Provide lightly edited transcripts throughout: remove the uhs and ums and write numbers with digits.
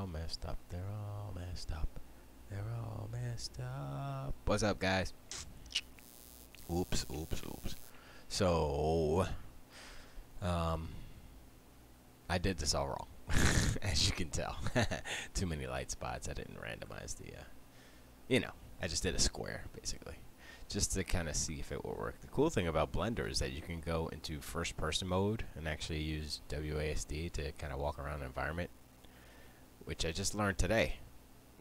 messed up. They're all messed up. They're all messed up. What's up, guys? Oops, oops, oops. So, I did this all wrong, as you can tell. Too many light spots. I didn't randomize the, I just did a square, basically, just to kind of see if it will work. The cool thing about Blender is that you can go into first-person mode and actually use WASD to kind of walk around the environment, which I just learned today.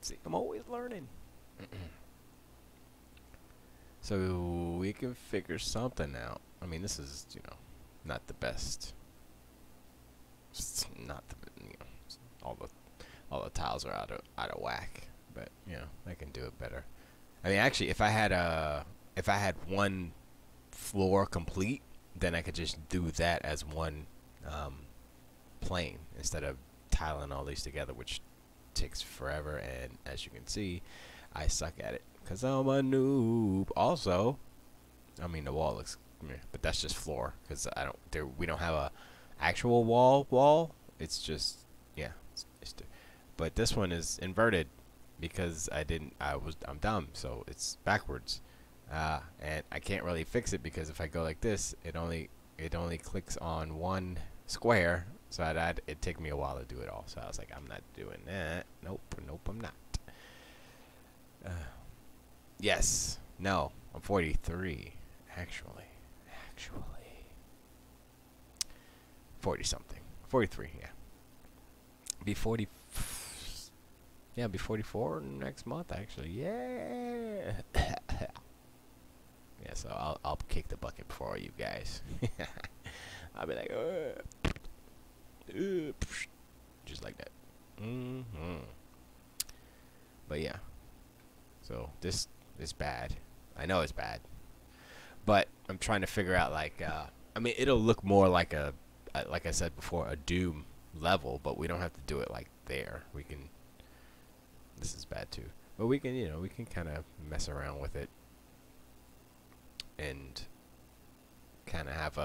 See, I'm always learning. So we can figure something out. I mean, this is, not the best. It's not the, all the tiles are out of whack, but I can do it better. I mean, actually, if I had one floor complete, then I could just do that as one plane instead of tiling all these together, which takes forever. And as you can see, I suck at it because I'm a noob. Also, I mean, the wall looks, but that's just floor because we don't have a actual wall. It's just, but this one is inverted because I'm dumb, so it's backwards, and I can't really fix it because if I go like this, it only clicks on one square, so it'd take me a while to do it all. So I was like, I'm not doing that. Nope, I'm not. Yes, no, I'm 43, actually 40 something, 43, yeah. Be 40. Yeah, I'll be 44 next month, actually. Yeah. Yeah, so I'll kick the bucket for all you guys. I'll be like, just like that. But yeah, so this is bad. I know it's bad, but I'm trying to figure out, like, I mean, it'll look more like like I said before, a Doom level, but we don't have to do it like there. We can. This is bad too, but we can, we can kind of mess around with it and kind of have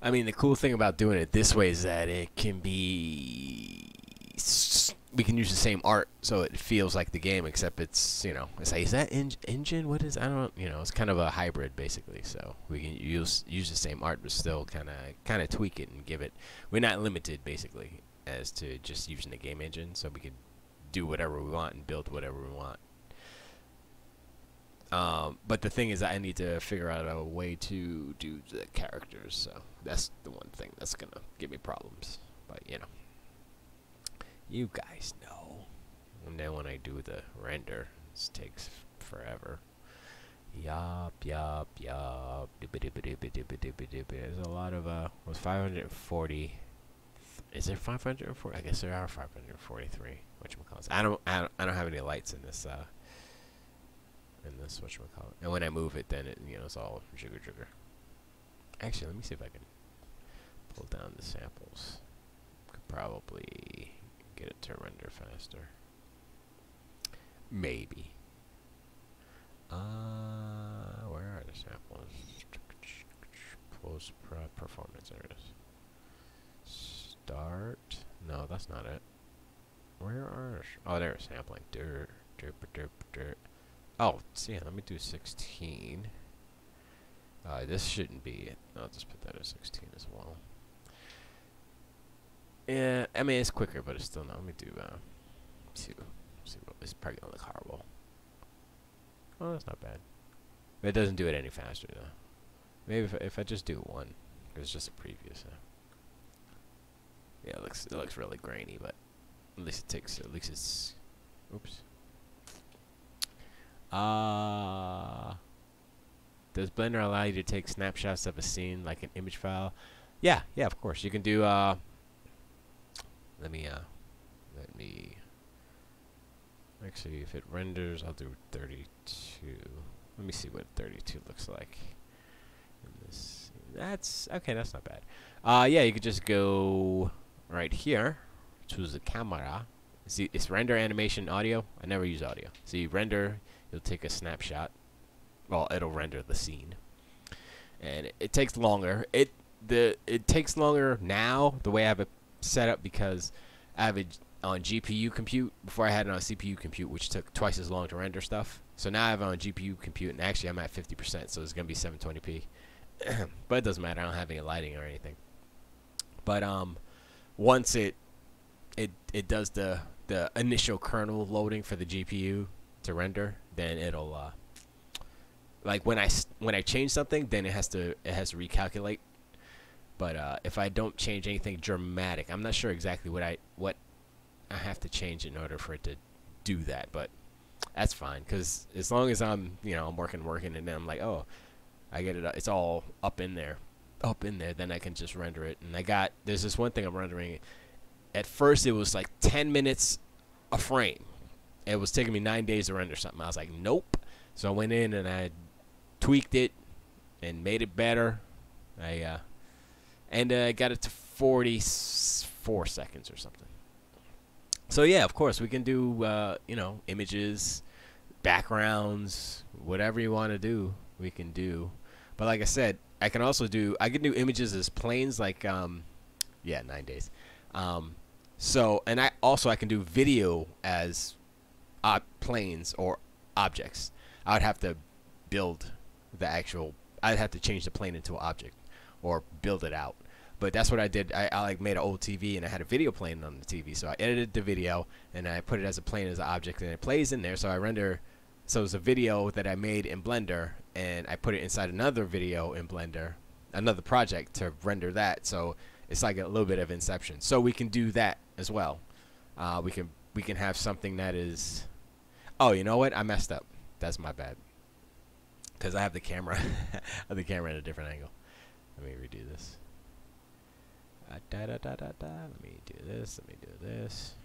I mean, the cool thing about doing it this way is that it can be, we can use the same art, so it feels like the game, except it's, it's like, is that engine? What is, I don't, it's kind of a hybrid basically. So we can use the same art, but still kind of tweak it and give it. We're not limited basically as to just using the game engine, so we could do whatever we want and build whatever we want. But the thing is, I need to figure out a way to do the characters, so that's the one thing that's gonna give me problems. But you guys know. And then when I do the render, this takes forever. Yup. There's a lot of was 540. Is there 540? I guess there are 543. Whatchamacallit. I don't have any lights in this whatchamacallit. And when I move it, then it, it's all jigger. Actually, let me see if I can pull down the samples. Could probably get it to render faster. Maybe. Where are the samples? Post performance. There it is. Start. No, that's not it. Where are? Oh, there's sampling. Dirt. Oh, see, let me do 16. This shouldn't be it. I'll just put that at 16 as well. Yeah, I mean, it's quicker, but it's still not. Let me do, see what, it's probably gonna look horrible. Oh, that's not bad. But it doesn't do it any faster, though. Maybe if I just do one, it's just a preview, so. Yeah, it looks really grainy, but at least it's, oops. Does Blender allow you to take snapshots of a scene like an image file? Yeah, of course. You can do, let me, actually, if it renders, I'll do 32. Let me see what 32 looks like. In this, that's not bad. Yeah, you could just go right here, choose the camera. See, it's render, animation, audio. I never use audio. So you render, you'll take a snapshot. Well, it'll render the scene, and it takes longer. It takes longer now the way I have it set up because I have on GPU compute. Before I had it on CPU compute, which took twice as long to render stuff. So now I have it on GPU compute, and actually I'm at 50%, so it's gonna be 720p. But it doesn't matter. I don't have any lighting or anything. But once it does the initial kernel loading for the GPU to render, then it'll like when I change something, then it has to recalculate. But if I don't change anything dramatic, I'm not sure exactly what I have to change in order for it to do that. But that's fine, because as long as I'm I'm working, and then I'm like, oh, I get it. It's all up in there. Then I can just render it. And there's this one thing I'm rendering. At first, it was like 10 minutes a frame. It was taking me 9 days to render something. I was like, nope. So I went in and I tweaked it and made it better. I got it to 44 seconds or something. So yeah, of course we can do images, backgrounds, whatever you want to do, we can do. But like I said, I can do images as planes, like 9 days. So, and I can do video as planes or objects. I would have to build I'd have to change the plane into an object or build it out. But that's what I did. I like made an old TV and I had a video playing on the TV. So I edited the video and I put it as a plane, as an object, and it plays in there. So so it's a video that I made in Blender, and I put it inside another video in Blender, another project, to render that. So it's like a little bit of Inception. So we can do that as well. We can have something that is. Oh, you know what? I messed up. That's my bad. Because I have the camera, at a different angle. Let me redo this. Let me do this. Let me do this.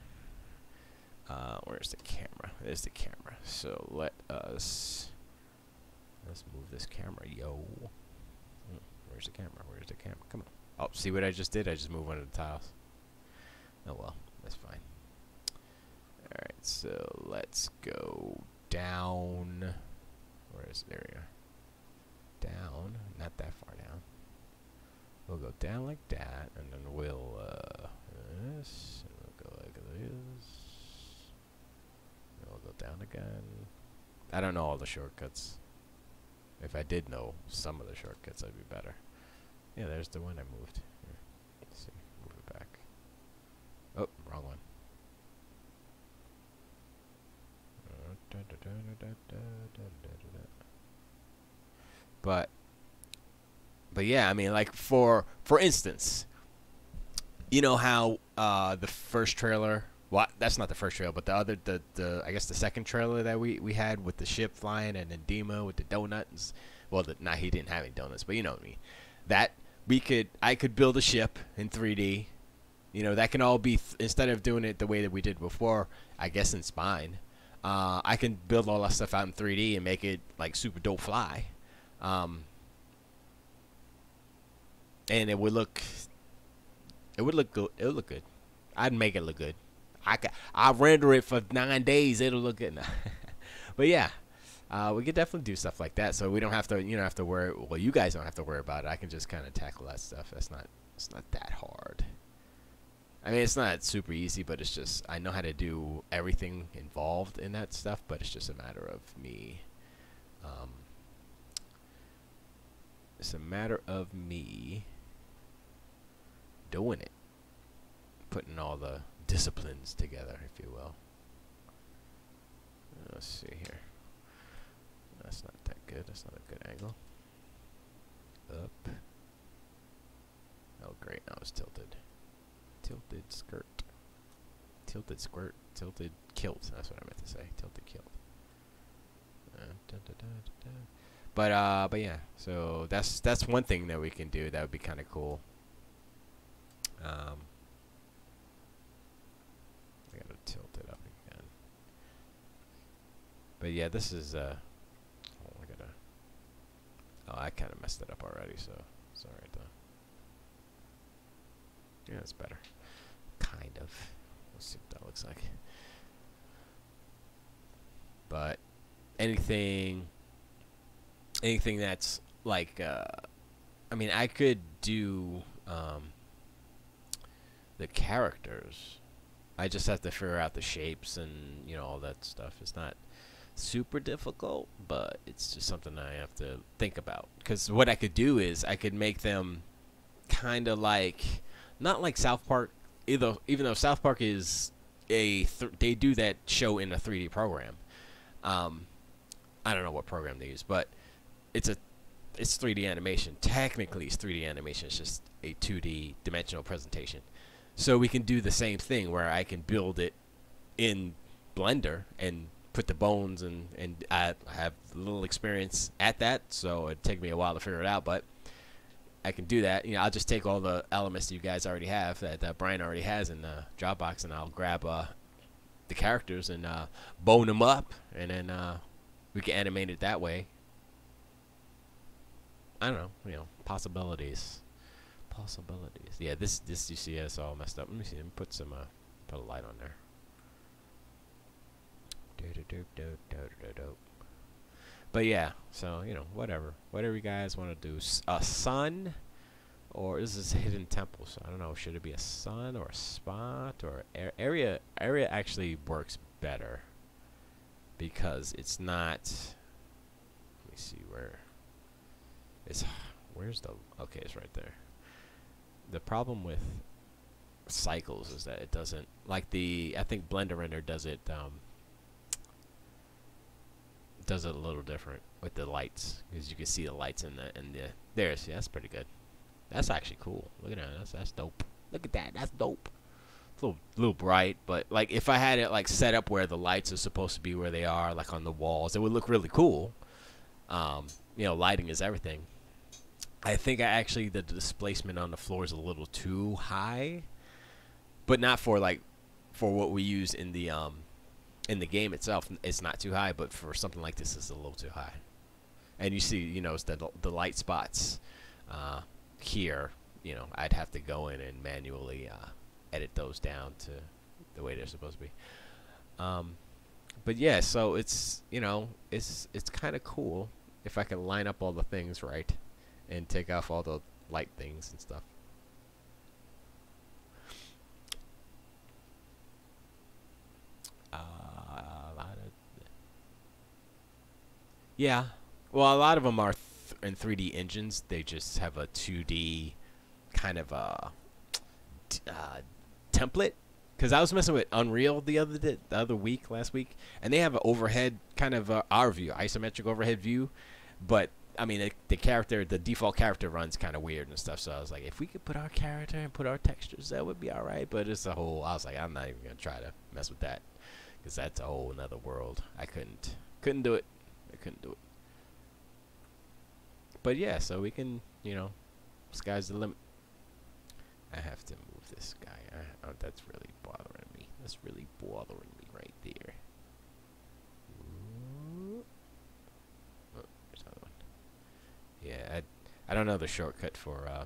Where's the camera? There's the camera. So let's move this camera, yo. Where's the camera? Where's the camera? Come on. Oh, see what I just did? I just moved one of the tiles. Oh well, that's fine. Alright, so let's go down. There we are. Down, not that far down. We'll go down like that, and then we'll this, and we'll go like this. And we'll go down again. I don't know all the shortcuts. If I did know some of the shortcuts, I'd be better. Yeah, there's the one I moved. Here. Let's see, move it back. Oh, wrong one. But yeah, I mean, like for instance, you know how the first trailer, well, that's not the first trailer, but the I guess the second trailer that we had with the ship flying, and then Dima with the donuts. Well, he didn't have any donuts, but you know what I mean. That I could build a ship in 3D. That can all be instead of doing it the way that we did before, I guess in Spine. I can build all that stuff out in 3D and make it like super dope fly. And it would look good. It would look good. I'd make it look good. I'll render it for 9 days. It'll look good. But yeah, we could definitely do stuff like that. So we don't have to, have to worry. Well, you guys don't have to worry about it. I can just kind of tackle that stuff. It's not that hard. I mean, it's not super easy, but it's just I know how to do everything involved in that stuff. But it's just a matter of me. It's a matter of me doing it, putting all the disciplines together, if you will. Let's see here. That's not that good. That's not a good angle. Up. Oh, great. Now it's tilted. Tilted skirt. Tilted squirt. Tilted kilt. That's what I meant to say. Tilted kilt. But yeah. So that's one thing that we can do. That would be kind of cool. I gotta tilt it up again. But yeah, this is I kind of messed it up already, so it's alright though. Yeah, it's better. Kind of. Let's see what that looks like. But anything that's like, I mean, I could do the characters I just have to figure out the shapes and all that stuff. It's not super difficult, but it's just something I have to think about. Because what I could do is I could make them kind of like, not like South Park, either, even though South Park is they do that show in a 3D program. Um, I don't know what program they use, but it's a it's 3D animation. Technically, it's 3D animation. It's just a 2D dimensional presentation. So we can do the same thing where I can build it in Blender and put the bones, and I have a little experience at that, so it'd take me a while to figure it out, but I can do that. I'll just take all the elements that you guys already have, that Brian already has in the Dropbox, and I'll grab the characters and bone them up, and then we can animate it that way. I don't know, possibilities. Possibilities. Yeah, this you see it's all messed up. Let me see. Let me put a light on there. But yeah, so whatever you guys want to do. A sun, or this is hidden temple, so I don't know. Should it be a sun or a spot or area? Area actually works better because it's not. Let me see where. Where's the? Okay, it's right there. The problem with cycles is that it doesn't like I think Blender Render does it a little different with the lights, because you can see the lights in the there's that's pretty good. That's actually cool. Look at that. That's dope. Look at that. That's dope. It's a little bright, but like if I had it like set up where the lights are supposed to be where they are, like on the walls, it would look really cool. Lighting is everything. I think the displacement on the floor is a little too high, but not for what we use in the game itself. It's not too high, but for something like this, it's a little too high. And you see, it's the light spots here. I'd have to go in and manually edit those down to the way they're supposed to be. But yeah, so it's kind of cool if I can line up all the things right and take off all the light things and stuff. Yeah, well, a lot of them are in 3D engines. They just have a 2D kind of template. Because I was messing with Unreal last week, and they have an overhead kind of our view, isometric overhead view, but I mean the default character runs kind of weird and stuff. So I was like, if we could put our character and put our textures, that would be all right. But it's I was like, I'm not even gonna try to mess with that, because that's a whole another world. I couldn't do it. But yeah, so we can, sky's the limit. I have to move this guy. That's really bothering me. That's really bothering me right there. Oh, there's another one. Yeah, I don't know the shortcut for I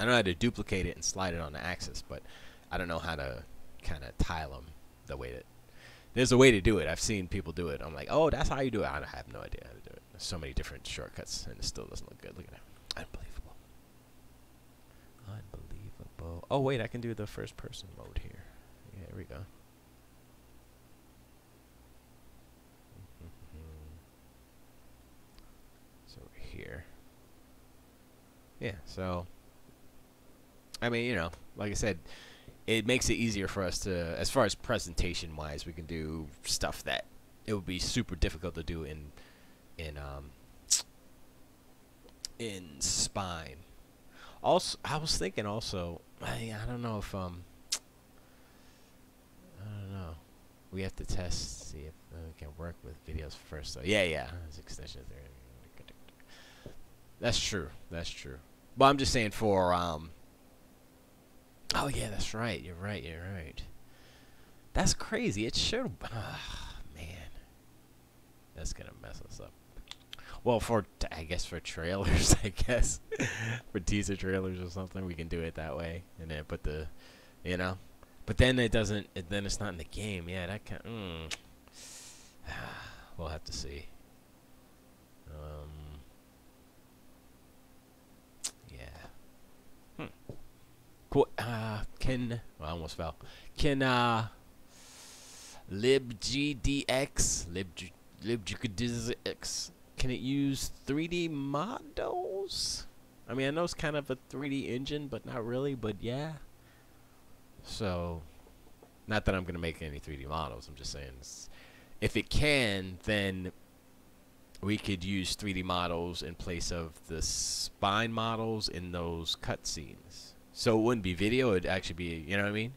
know how to duplicate it and slide it on the axis, but I don't know how to kind of tile them the way that. There's a way to do it. I've seen people do it. I'm like, oh, that's how you do it. I have no idea how to do it. There's so many different shortcuts, and it still doesn't look good. Look at that. Unbelievable. Unbelievable. Oh, wait, I can do the first person mode here. Yeah, here we go. So we're here. Yeah, so, I mean, like I said, it makes it easier for us to, as far as presentation wise, we can do stuff that it would be super difficult to do in Spine. Also, I was thinking also, I don't know if I don't know. We have to test, see if we can work with videos first. So yeah, there's extensions there. That's true. But I'm just saying for oh yeah, that's right. You're right. That's crazy. It should. Man, that's gonna mess us up. Well, I guess for trailers, for teaser trailers or something, we can do it that way, and then put the, But then it doesn't. Then it's not in the game. Yeah, that can. We'll have to see. Yeah. Can well, I almost fell. Can libgdx can it use 3D models? I mean, I know it's kind of a 3D engine, but not really. But yeah. So, not that I'm gonna make any 3D models. I'm just saying, if it can, then we could use 3D models in place of the spine models in those cutscenes. So it wouldn't be video; it'd actually be, you know what I mean?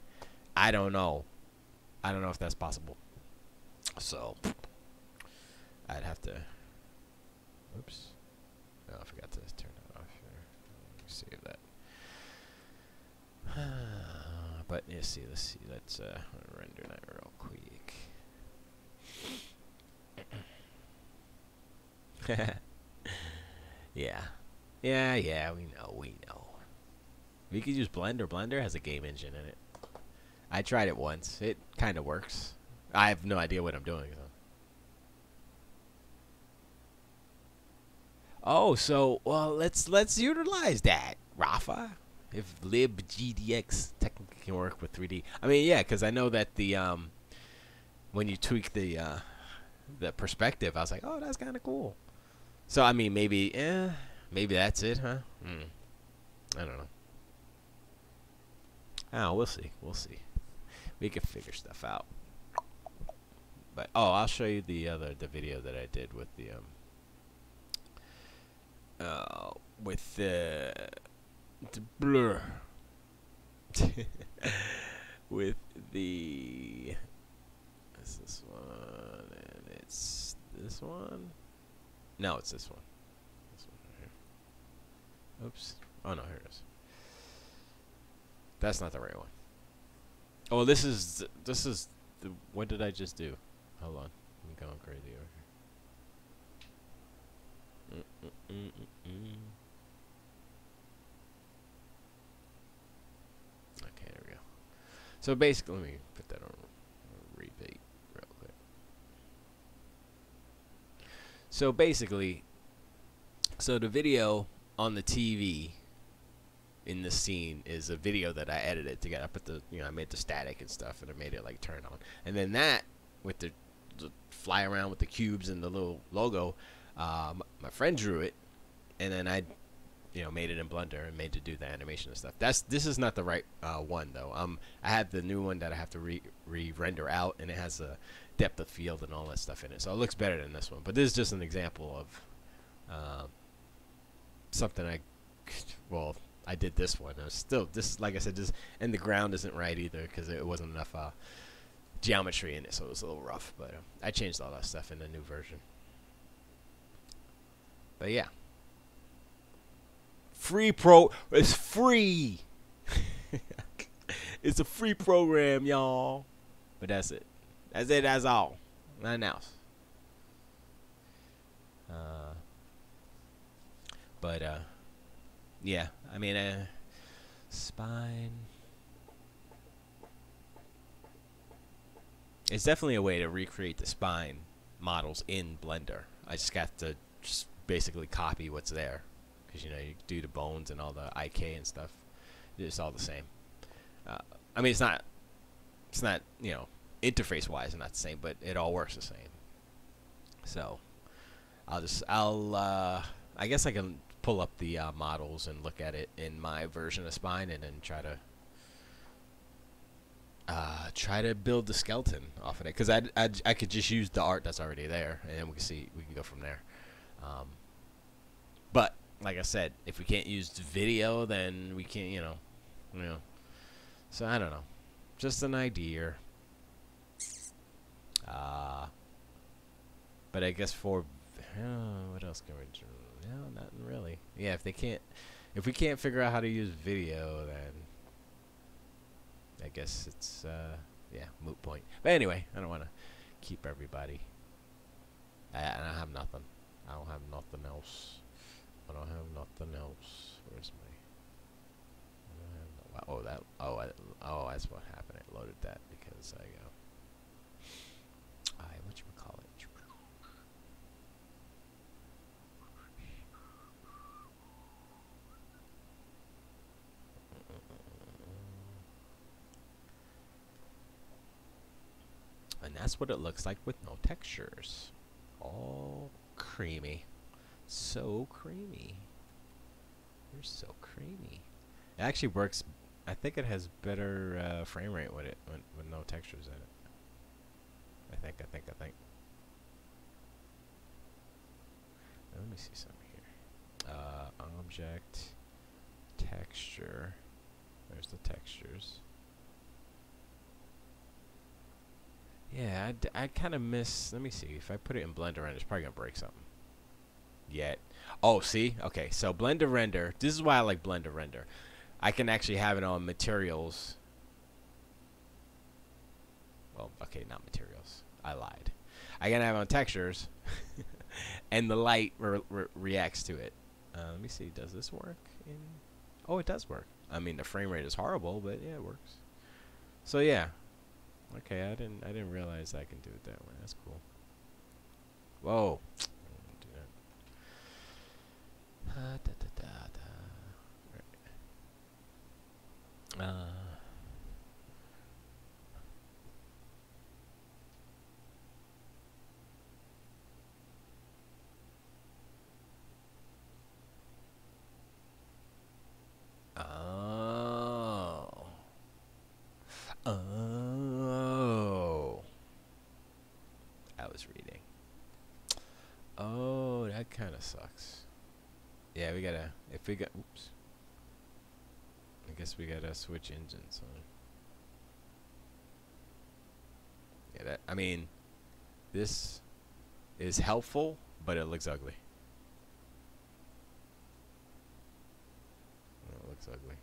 I don't know. I don't know if that's possible. So I'd have to. Oops. No, I forgot to turn that off here. Save that. But let's see. Let's render that real quick. Yeah. Yeah. We know. We could use Blender. Blender has a game engine in it. I tried it once. It kind of works. I have no idea what I'm doing. So. Oh, so well, let's utilize that, Rafa. If libgdx technically can work with 3D, I mean, yeah, because I know that the when you tweak the perspective, I was like, oh, that's kind of cool. So I mean, maybe that's it, huh? I don't know. Oh, we'll see. We can figure stuff out. But I'll show you the video that I did with the blur with the is this one and it's this one. No, it's this one. This one right here. Oops. Oh no, here it is. That's not the right one. Oh, this is the. What did I just do? Hold on, I'm going crazy over here. Okay, there we go. So basically, let me put that on repeat real quick. So basically, the video on the TV in this scene is a video that I edited together. I put I made the static and stuff, and I made it like turn on. And then that with the fly around with the cubes and the little logo, my friend drew it, and then I, made it in Blender and made to do the animation and stuff. This is not the right one though. I have the new one that I have to re-render out, and it has a depth of field and all that stuff in it, so it looks better than this one. But this is just an example of something I did this one. It was still like I said, and the ground isn't right either because it wasn't enough geometry in it, so it was a little rough. But I changed all that stuff in the new version. But yeah, it's free. It's a free program, y'all. But that's it. That's all. Nothing else. But yeah, I mean, spine. It's definitely a way to recreate the spine models in Blender. I just got to basically copy what's there, because you do the bones and all the IK and stuff. It's all the same. I mean, it's not interface wise, it's not the same, but it all works the same. So I guess I can pull up the models and look at it in my version of spine, and then try to build the skeleton off of it, because I could just use the art that's already there, and then we can go from there. But like I said, if we can't use the video, then we can't, So I don't know, just an idea. But I guess for what else can we do? No, nothing really. Yeah, if we can't figure out how to use video, then I guess it's moot point. But anyway, I don't want to keep everybody. I don't have nothing. I don't have nothing else. Where's my? That's what happened. I loaded that because I whatchamacallit. that's what it looks like with no textures. All creamy. So creamy. You're so creamy. It actually works. I think it has better frame rate with it with no textures in it. I think. Let me see something here. Object, texture. There's the textures. Yeah, I kind of miss. Let me see. If I put it in Blender Render, it's probably gonna break something. Yet. Oh, see? Okay, so Blender Render. This is why I like Blender Render. I can actually have it on materials. Well, okay, not materials. I lied. I can have it on textures, and the light reacts to it. Let me see. Does this work? Oh, it does work. I mean, the frame rate is horrible, but yeah, it works. So yeah. Okay, I didn't realize I can do it that way. That's cool. Whoa. Do that. Right. Oh. Oh. I was reading. Oh, that kind of sucks. Yeah, we gotta. If we got. Oops. I guess we gotta switch engines. Huh? Yeah, that. I mean, this is helpful, but it looks ugly. It looks ugly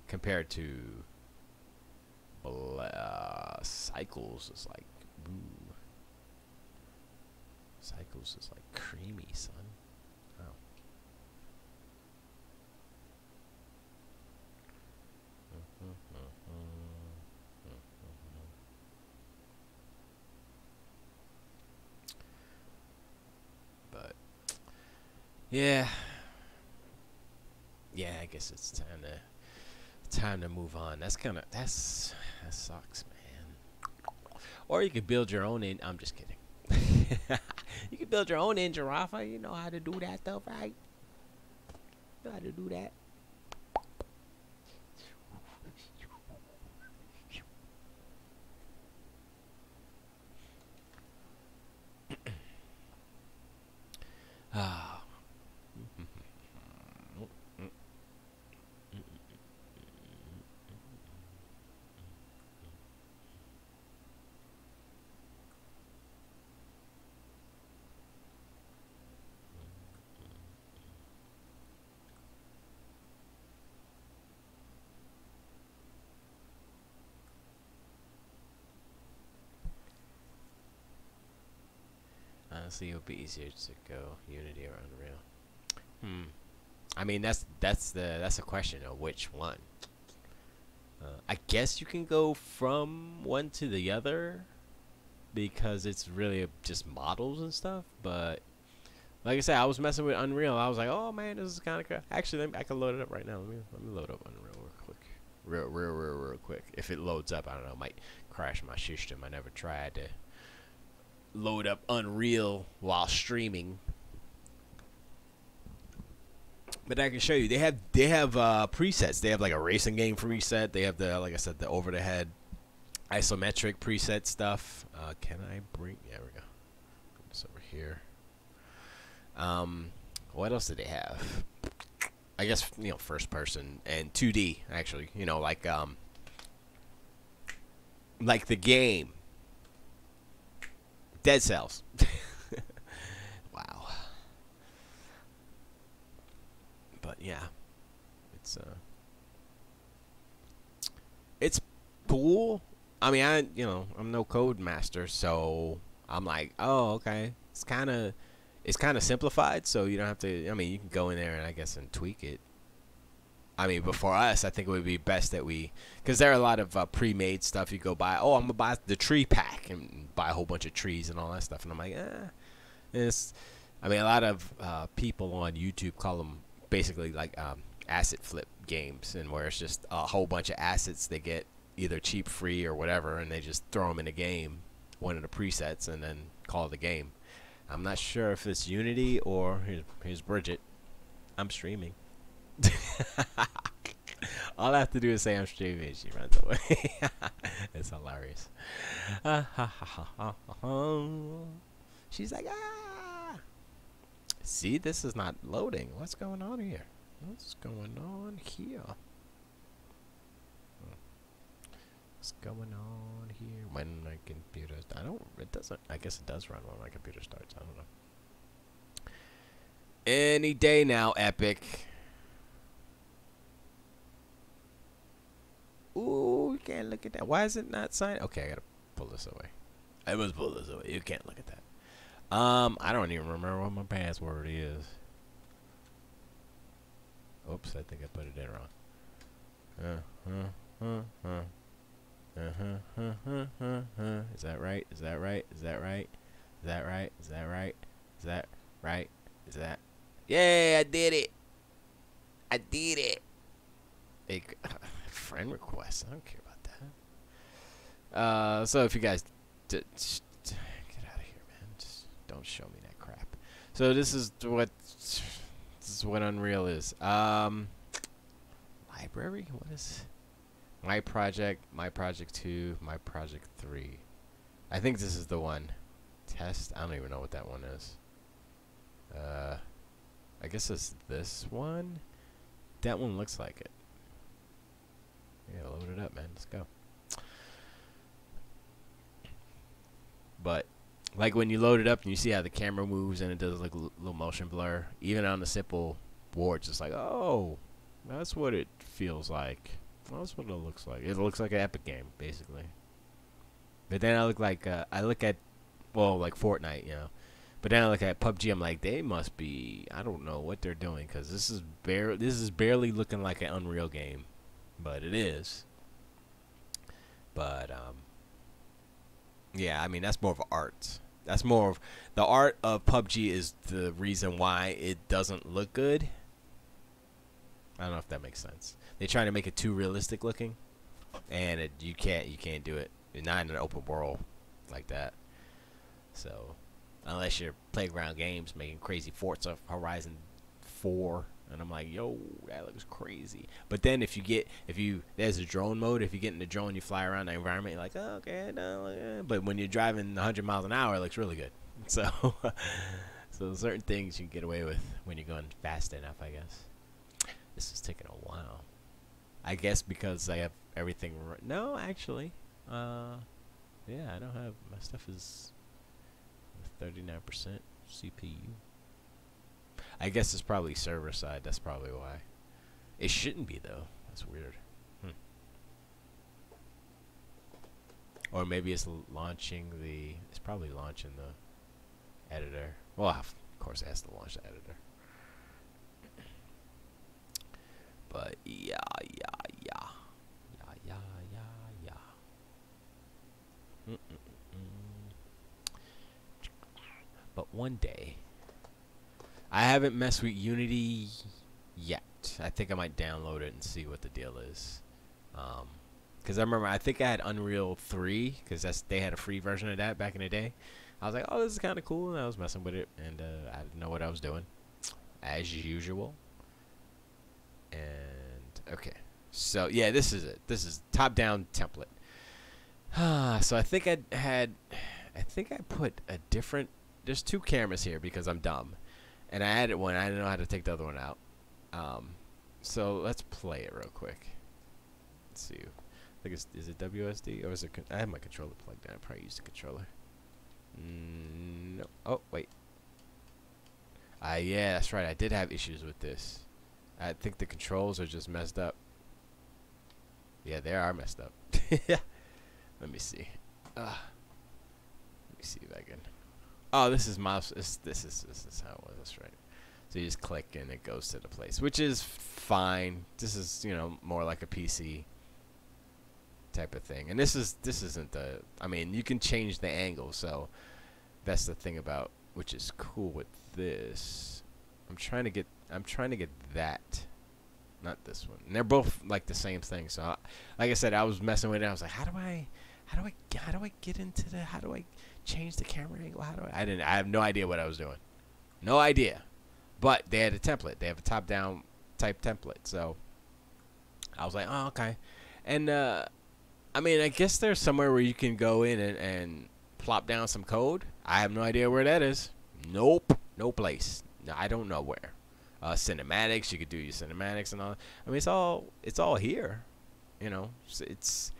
compared to Cycles. Is like, ooh. Cycles is like creamy, son. Oh. But yeah, I guess it's time to move on. That sucks, man. Or you could build your own I'm just kidding. You can build your own engine, Rafa. You know how to do that stuff, right? You know how to do that. Ah. Honestly, it would be easier to go Unity or Unreal. I mean, that's a question of which one. I guess you can go from one to the other because it's really just models and stuff. But like I said, I was messing with Unreal. I was like, oh man, this is kind of cool. Actually, I can load it up right now. Let me load up Unreal real quick. Real quick. If it loads up, I don't know, it might crash my system. I never tried to load up Unreal while streaming, but I can show you. They have presets. They have like a racing game preset. They have like I said, the over the head isometric preset stuff. Can I bring? Yeah, we go. Put this over here. What else did they have? I guess first person and 2D actually. Like the game. Dead Cells. Wow. But yeah, it's cool. I mean, I'm no code master, so I'm like, oh, okay. It's kind of simplified, so you don't have to. I mean, you can go in there and I guess and tweak it. I mean, but for us, I think it would be best that because there are a lot of pre-made stuff you go buy. Oh, I'm gonna buy the tree pack and buy a whole bunch of trees and all that stuff, and I'm like, I mean, a lot of people on YouTube call them basically like asset flip games, and where it's just a whole bunch of assets they get either cheap, free, or whatever, and they just throw them in a game. one of the presets and then call the game. I'm not sure if it's Unity or here's Bridget. I'm streaming. All I have to do is say I'm streaming and she runs away. It's hilarious. She's like, ah. See, this is not loading. What's going on here? What's going on here? What's going on here? When my computer, it doesn't, I guess it does run when my computer starts. I don't know. Any day now, Epic. Ooh, you can't look at that. Why is it not signed? Okay, I gotta pull this away. I must pull this away. You can't look at that. I don't even remember what my password is. Oops, I think I put it in wrong. Is that right? Is that right? Is that right? Is that right? Is that right? Is that right? Is that? Yay! I did it. I did it. Friend request. I don't care about that. So if you guys get out of here, man. Just don't show me that crap. So this is what Unreal is. Library. What is? My project 2, my project 3. I think this is the one. Test. I don't even know what that one is. I guess it's this one. That one looks like it. Yeah, load it up, man. Let's go. But like when you load it up and you see how the camera moves and it does like a little motion blur, even on the simple boards, it's like, oh, that's what it feels like. Well, that's what it looks like. It looks like an Epic game, basically. But then I look like well, like Fortnite, you know. But then I look at PUBG. I'm like, they must be. I don't know what they're doing because this is barely looking like an Unreal game, but it is. But yeah, I mean that's more of art. That's more of the art of PUBG is the reason why it doesn't look good. I don't know if that makes sense. They try to make it too realistic looking, and you can't do it. You're not in an open world like that. So unless you're Playground Games making crazy Forza Horizon 4, and I'm like, yo, that looks crazy. But then if there's a drone mode. If you get in the drone, you fly around the environment. You're like, oh, okay, no. But when you're driving 100 miles an hour, it looks really good. So, so certain things you can get away with when you're going fast enough, I guess. This is taking a while. I guess because I have everything. No, actually, yeah, I don't have my stuff is 39% CPU. I guess it's probably server side. That's probably why. It shouldn't be though. That's weird. Or maybe it's launching the. It's probably launching the editor. Well, of course it has to launch the editor. But yeah. But one day, I haven't messed with Unity yet. I think I might download it and see what the deal is. Because I remember, I think I had Unreal 3, because they had a free version of that back in the day. I was like, oh, this is kind of cool, and I was messing with it, and I didn't know what I was doing, as usual. And okay, so yeah, this is it. This is top-down template. So I think I put a different. There's 2 cameras here because I'm dumb, and I added one. I didn't know how to take the other one out. So let's play it real quick. Let's see. I think is it WSD or is it? I have my controller plugged in. I probably used the controller. No. Oh wait. Yeah, that's right. I did have issues with this. I think the controls are just messed up. Yeah, they are messed up. Let me see. Let me see if I can. Oh, this is mouse. This is how it was. That's right. So you just click and it goes to the place, which is fine. This is more like a PC type of thing. And this isn't the. I mean, you can change the angle, so that's the thing about which is cool with this. I'm trying to get that, not this one. And they're both like the same thing. So, like I said, I was messing with it. I was like, how how do I get into the, how do I change the camera angle? How do I have no idea what I was doing. No idea. But they had a template. They have a top-down type template. So I was like, oh, okay. And I mean, I guess there's somewhere where you can go in and plop down some code. I have no idea where that is. Nope. No place. No, I don't know where. Cinematics, you could do your cinematics and all. I mean, it's all here. You know, it's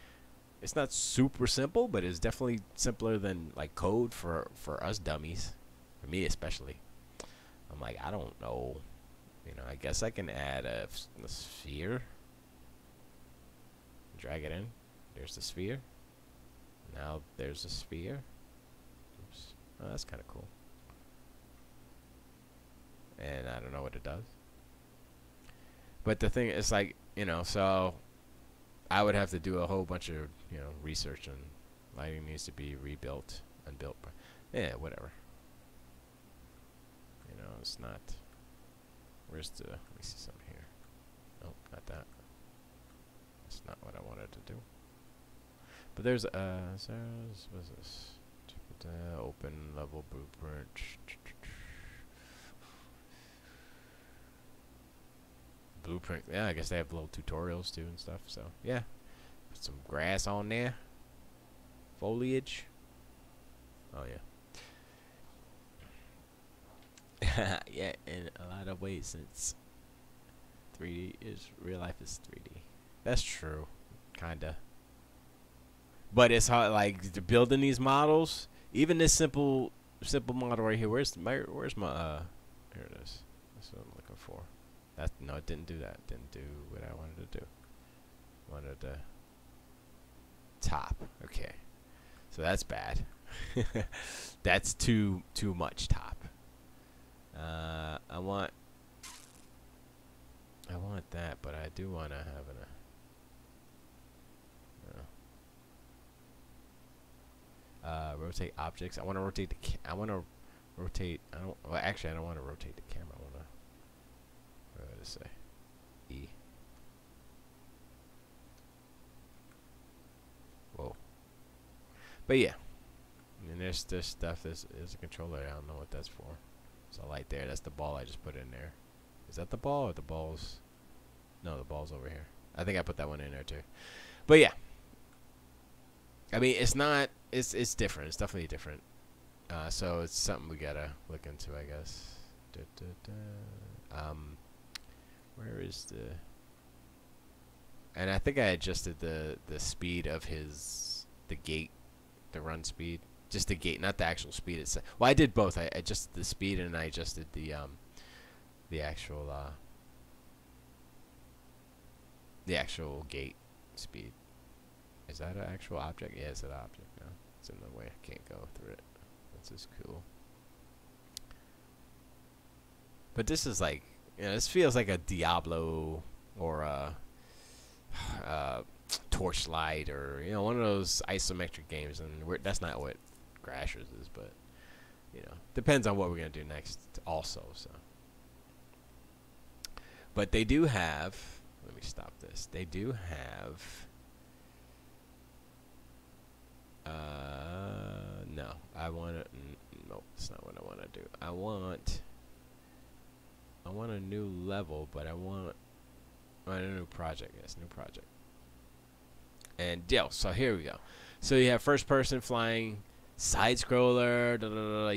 not super simple, but it's definitely simpler than like code for us dummies, for me especially. I'm like, I don't know. You know, I guess I can add a sphere. Drag it in. There's the sphere. Now there's a sphere. Oops. Oh, that's kind of cool. And I don't know what it does. But the thing is, like, you know, so I would have to do a whole bunch of, you know, research, and lighting needs to be rebuilt, unbuilt. Yeah, whatever. You know, it's not. Where's the? Let me see something here. Nope, not that. That's not what I wanted to do. But there's what's this? Open level blueprint. Blueprint. Yeah, I guess they have little tutorials too and stuff. So yeah, put some grass on there. Foliage. Oh yeah. Yeah, in a lot of ways, since 3D is real life is 3D. That's true, kinda. But it's hard, like building these models. Even this simple model right here. Where's my here it is. That's what I'm looking for. No, it didn't do that. Didn't do what I wanted to do. Wanted the top. Okay, so that's bad. That's too much top. I want that, but I do want to have rotate objects. I want to rotate I want to rotate. I don't. Well, actually, I don't want to rotate the camera. I want to. What did I say? E. Whoa. But yeah. And there's this stuff. There's a controller. I don't know what that's for. There's a light there. That's the ball I just put in there. Is that the ball or the ball's? No, the ball's over here. I think I put that one in there too. But yeah. I mean, it's not. It's different. It's definitely different. So it's something we gotta look into, I guess. Where is the? And I think I adjusted the speed of the gate, the run speed, just the gate, not the actual speed itself. Well, I did both. I adjusted the speed and I adjusted the actual gate speed. Is that an actual object? Yeah, it's an object. No, it's in the way. I can't go through it. This is cool. But this is like, you know, this feels like a Diablo or a Torchlight, or, you know, one of those isometric games, and that's not what Crashers is, but, you know, depends on what we're gonna do next also. So, but they do have. Let me stop this. They do have. No, I want to. Nope, that's not what I want to do. I want a new level, but I want a new project. Yes, new project. And yeah, so here we go. So you have first person flying, side scroller.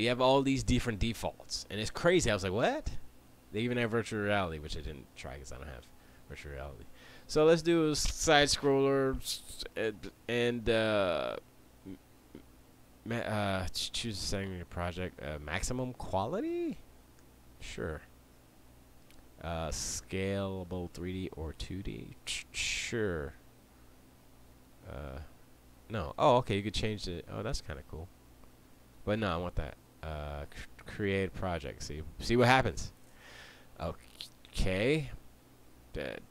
You have all these different defaults, and it's crazy. I was like, what? They even have virtual reality, which I didn't try because I don't have virtual reality. So let's do a side scroller and choose a setting of your project. Maximum quality? Sure. Scalable 3D or 2D? Sure. No. Oh, okay. You could change it. Oh, that's kind of cool. But no, I want that. Create a project. See what happens. Okay.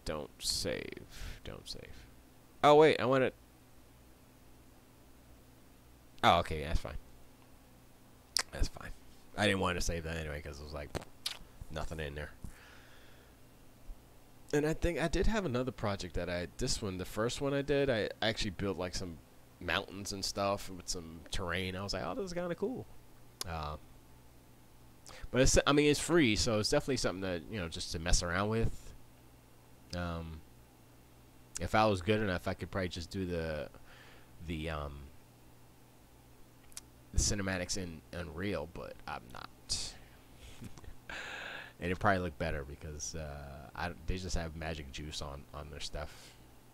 Don't save. Don't save. Oh, wait. I want it. Oh, okay, that's fine. That's fine. I didn't want to save that anyway because it was like nothing in there. And I think I did have another project that the first one I did, I actually built like some mountains and stuff with some terrain. I was like, oh, this is kind of cool. Uh, but it's, I mean, it's free, so it's definitely something that, you know, just to mess around with. Um, if I was good enough, I could probably just do the the cinematics in Unreal, but I'm not. And it probably look better because they just have magic juice on their stuff.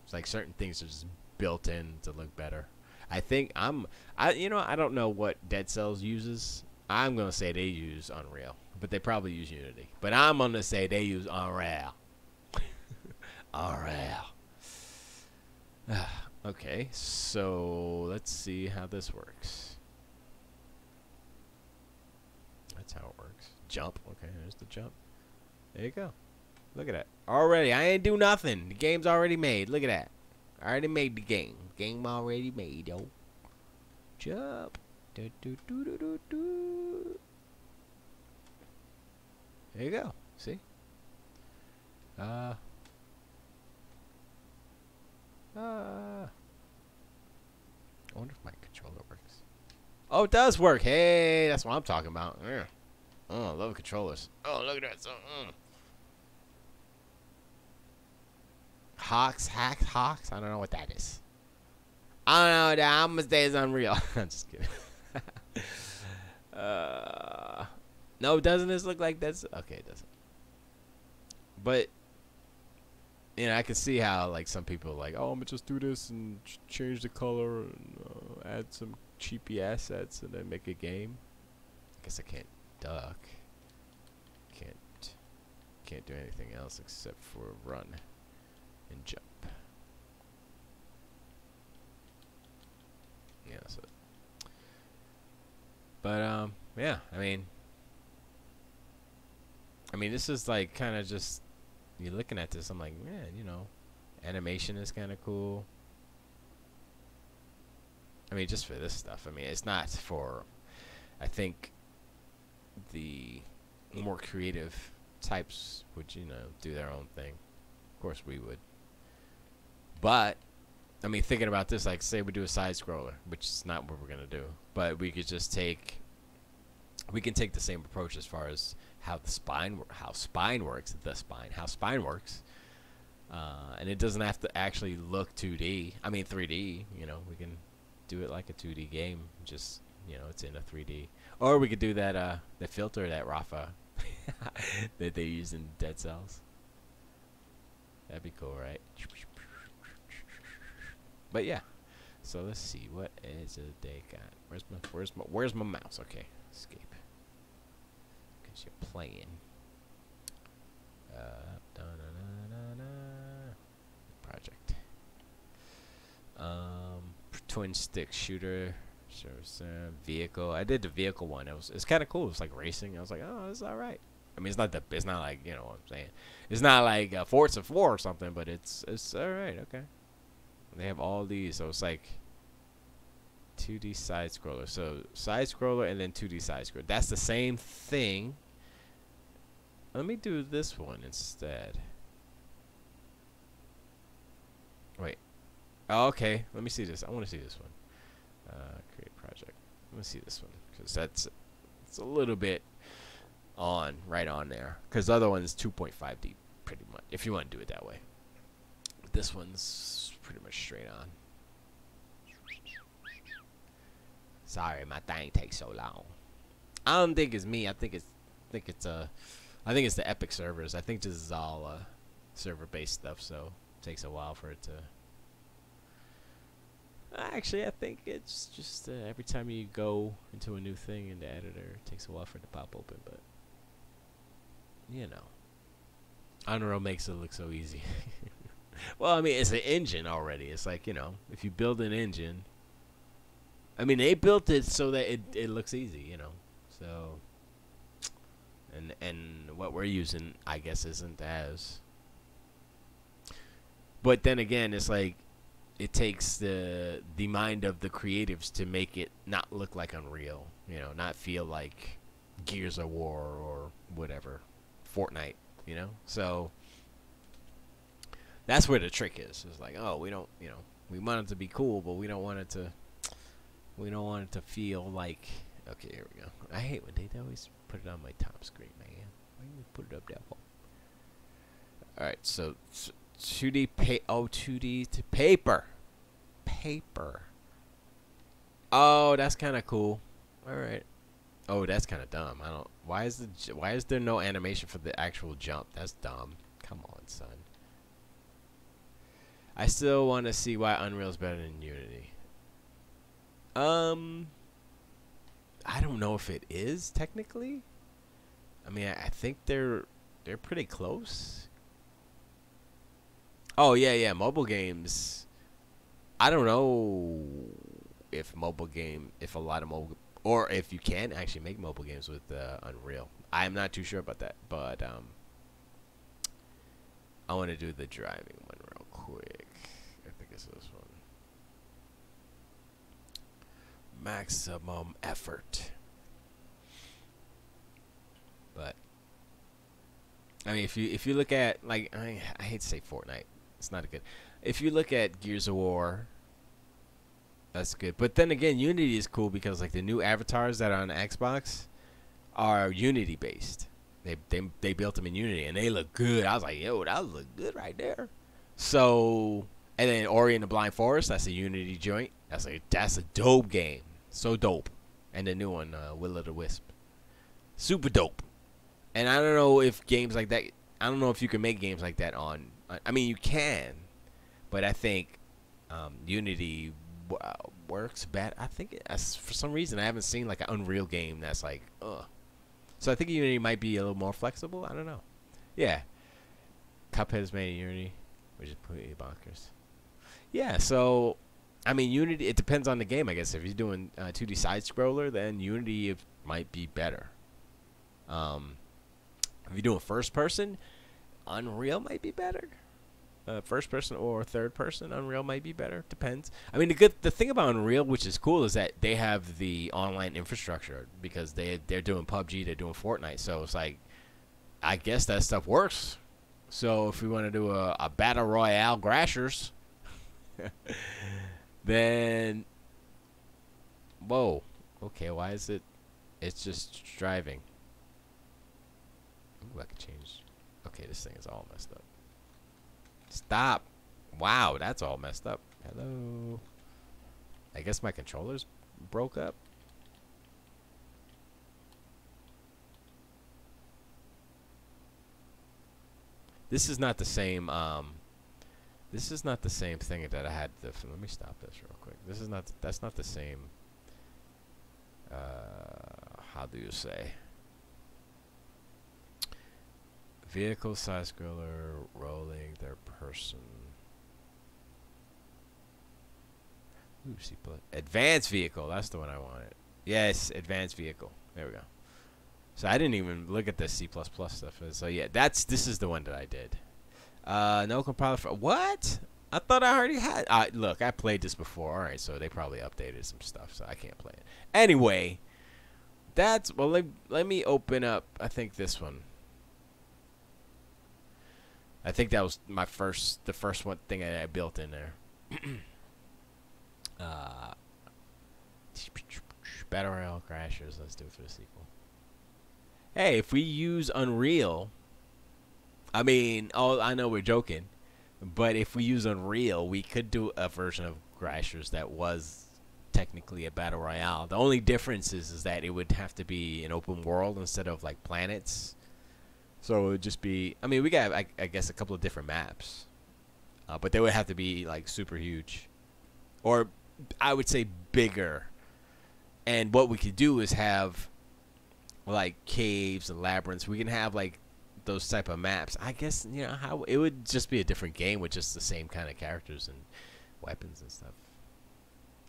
It's like certain things are just built in to look better. I think I don't know what Dead Cells uses. I'm gonna say they use Unreal, but they probably use Unity. But I'm gonna say they use Unreal. Unreal. Okay, so let's see how this works. That's how it works. Jump. Okay, there's the jump. There you go. Look at that. Already, I ain't do nothing. The game's already made. Look at that. I already made the game. Game already made, yo. Jump. Do, do, do, do, do, do. There you go. See? I wonder if my controller works. Oh, it does work. Hey, that's what I'm talking about. Yeah. Oh, I love controllers. Oh, look at that. So, Hawks. I don't know what that is. I don't know. That I'm gonna say it's Unreal. I'm just kidding. No, doesn't this look like that's okay? It doesn't. But you know, I can see how like some people are like, oh, I'm gonna just do this and change the color and add some cheapy assets and then make a game. I guess I can't duck. Can't do anything else except for run and jump. Yeah, so. But yeah, I mean, this is like kind of just you're looking at this. I'm like, man, you know, animation is kind of cool. I mean, just for this stuff. I mean, it's not for. I think the more creative types would, you know, do their own thing. Of course, we would. But I mean, thinking about this, like, say we do a side scroller, which is not what we're gonna do, but we could just take. We can take the same approach as far as how spine works, and it doesn't have to actually look 2D. I mean 3D. You know, we can do it like a 2D game. Just, you know, it's in a 3D. Or we could do that the filter that Rafa that they use in Dead Cells. That'd be cool, right? But yeah. So let's see, what is it they got? Where's my mouse? Okay, escape. Cause you're playing. Project. Twin stick shooter. Vehicle. I did the vehicle one. It's kind of cool. It's like racing. I was like, oh, it's all right. I mean, it's not like, you know what I'm saying. It's not like Forza 4 or something, but it's all right. Okay. They have all these, so it's like 2D side scroller. So side scroller and then 2D side scroller. That's the same thing. Let me do this one instead. Wait. Oh, okay. Let me see this. I want to see this one. Create project. Let me see this one because it's a little bit right on there. Because the other one's 2.5D pretty much. If you want to do it that way. But this one's pretty much straight on. Sorry, my thing takes so long. I don't think it's me. I think it's the Epic servers. I think this is all server-based stuff, so it takes a while for it to. Actually, I think it's just every time you go into a new thing in the editor, it takes a while for it to pop open. But you know, Unreal makes it look so easy. Well, I mean, it's an engine already. It's like, you know, if you build an engine. I mean, they built it so that it looks easy, you know. So, and what we're using, I guess, isn't as. But then again, it's like it takes the mind of the creatives to make it not look like Unreal, you know, not feel like Gears of War or whatever, Fortnite, you know. So that's where the trick is. It's like, oh, we don't, you know, We want it to be cool, but we don't want it to. We don't want it to feel like. Okay, here we go. I hate when they always put it on my top screen, man. Why do you put it up that far? All right, so 2D 2D to paper. Paper. Oh, that's kind of cool. All right. Oh, that's kind of dumb. I don't. Why is there no animation for the actual jump? That's dumb. Come on, son. I still want to see why Unreal's better than Unity. I don't know if it is technically. I mean, I think they're pretty close. Oh yeah, mobile games. I don't know if a lot of mobile, or if you can actually make mobile games with Unreal. I'm not too sure about that, but I want to do the driving one real quick. I think it's this one. Maximum effort. But I mean, if you look at, like, I hate to say Fortnite. It's not a good. If you look at Gears of War, that's good. But then again, Unity is cool because like the new avatars that are on Xbox are Unity based. They built them in Unity and they look good. I was like, yo, that look good right there. So, and then Ori and the Blind Forest, that's a Unity joint. That's a dope game. So dope. And the new one, Will o' the Wisp, super dope. And I don't know if games like that. I don't know if you can make games like that on. I mean, you can, but I think Unity works bad. I think for some reason I haven't seen like an Unreal game that's like, ugh. So I think Unity might be a little more flexible. I don't know. Yeah, Cuphead is made in Unity, which is pretty bonkers. Yeah, so I mean, Unity. It depends on the game, I guess. If you're doing 2D side scroller, then Unity might be better. If you're doing first person, Unreal might be better. First person or third person, Unreal might be better. Depends. I mean, the thing about Unreal, which is cool, is that they have the online infrastructure because they're doing PUBG, they're doing Fortnite. So it's like, I guess that stuff works. So if we want to do a battle royale Grashers, then whoa, okay, why is it? It's just driving. Ooh, I could change. Okay, this thing is all messed up. Stop. Wow, that's all messed up. Hello. I guess my controllers broke up. This is not the same. This is not the same thing that I had. Let me stop this real quick. This is not. That's not the same. How do you say? Vehicle side scroller, rolling, third person. Ooh, C++. Advanced vehicle. That's the one I wanted. Yes, advanced vehicle. There we go. So I didn't even look at the C++ stuff. So yeah, this is the one that I did. No compiler for what? I thought I already had. Look, I played this before. All right, so they probably updated some stuff, so I can't play it. Anyway, that's well. Let me open up. I think this one. I think that was the first one thing I built in there. Battle Royale Crashers. Let's do it for the sequel. Hey, if we use Unreal, I mean, I know we're joking, but if we use Unreal, we could do a version of Crashers that was technically a Battle Royale. The only difference is that it would have to be an open world instead of like planets. So it would just be, I mean, we got, I guess, a couple of different maps. But they would have to be, like, super huge. Or, I would say, bigger. And what we could do is have, like, caves and labyrinths. We can have, like, those type of maps. I guess, you know, how it would just be a different game with just the same kind of characters and weapons and stuff.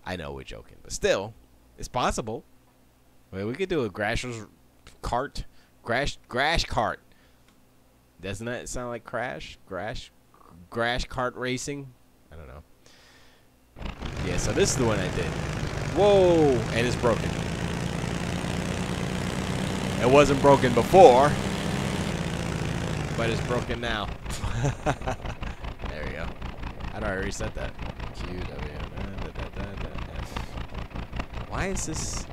I know we're joking. But still, it's possible. I mean, we could do a Grashers cart. Grash cart. Doesn't that sound like Crash kart racing? I don't know. Yeah, so this is the one I did. Whoa, and it's broken. It wasn't broken before, but it's broken now. There we go. How do I reset that? Q, W, F. Why is this?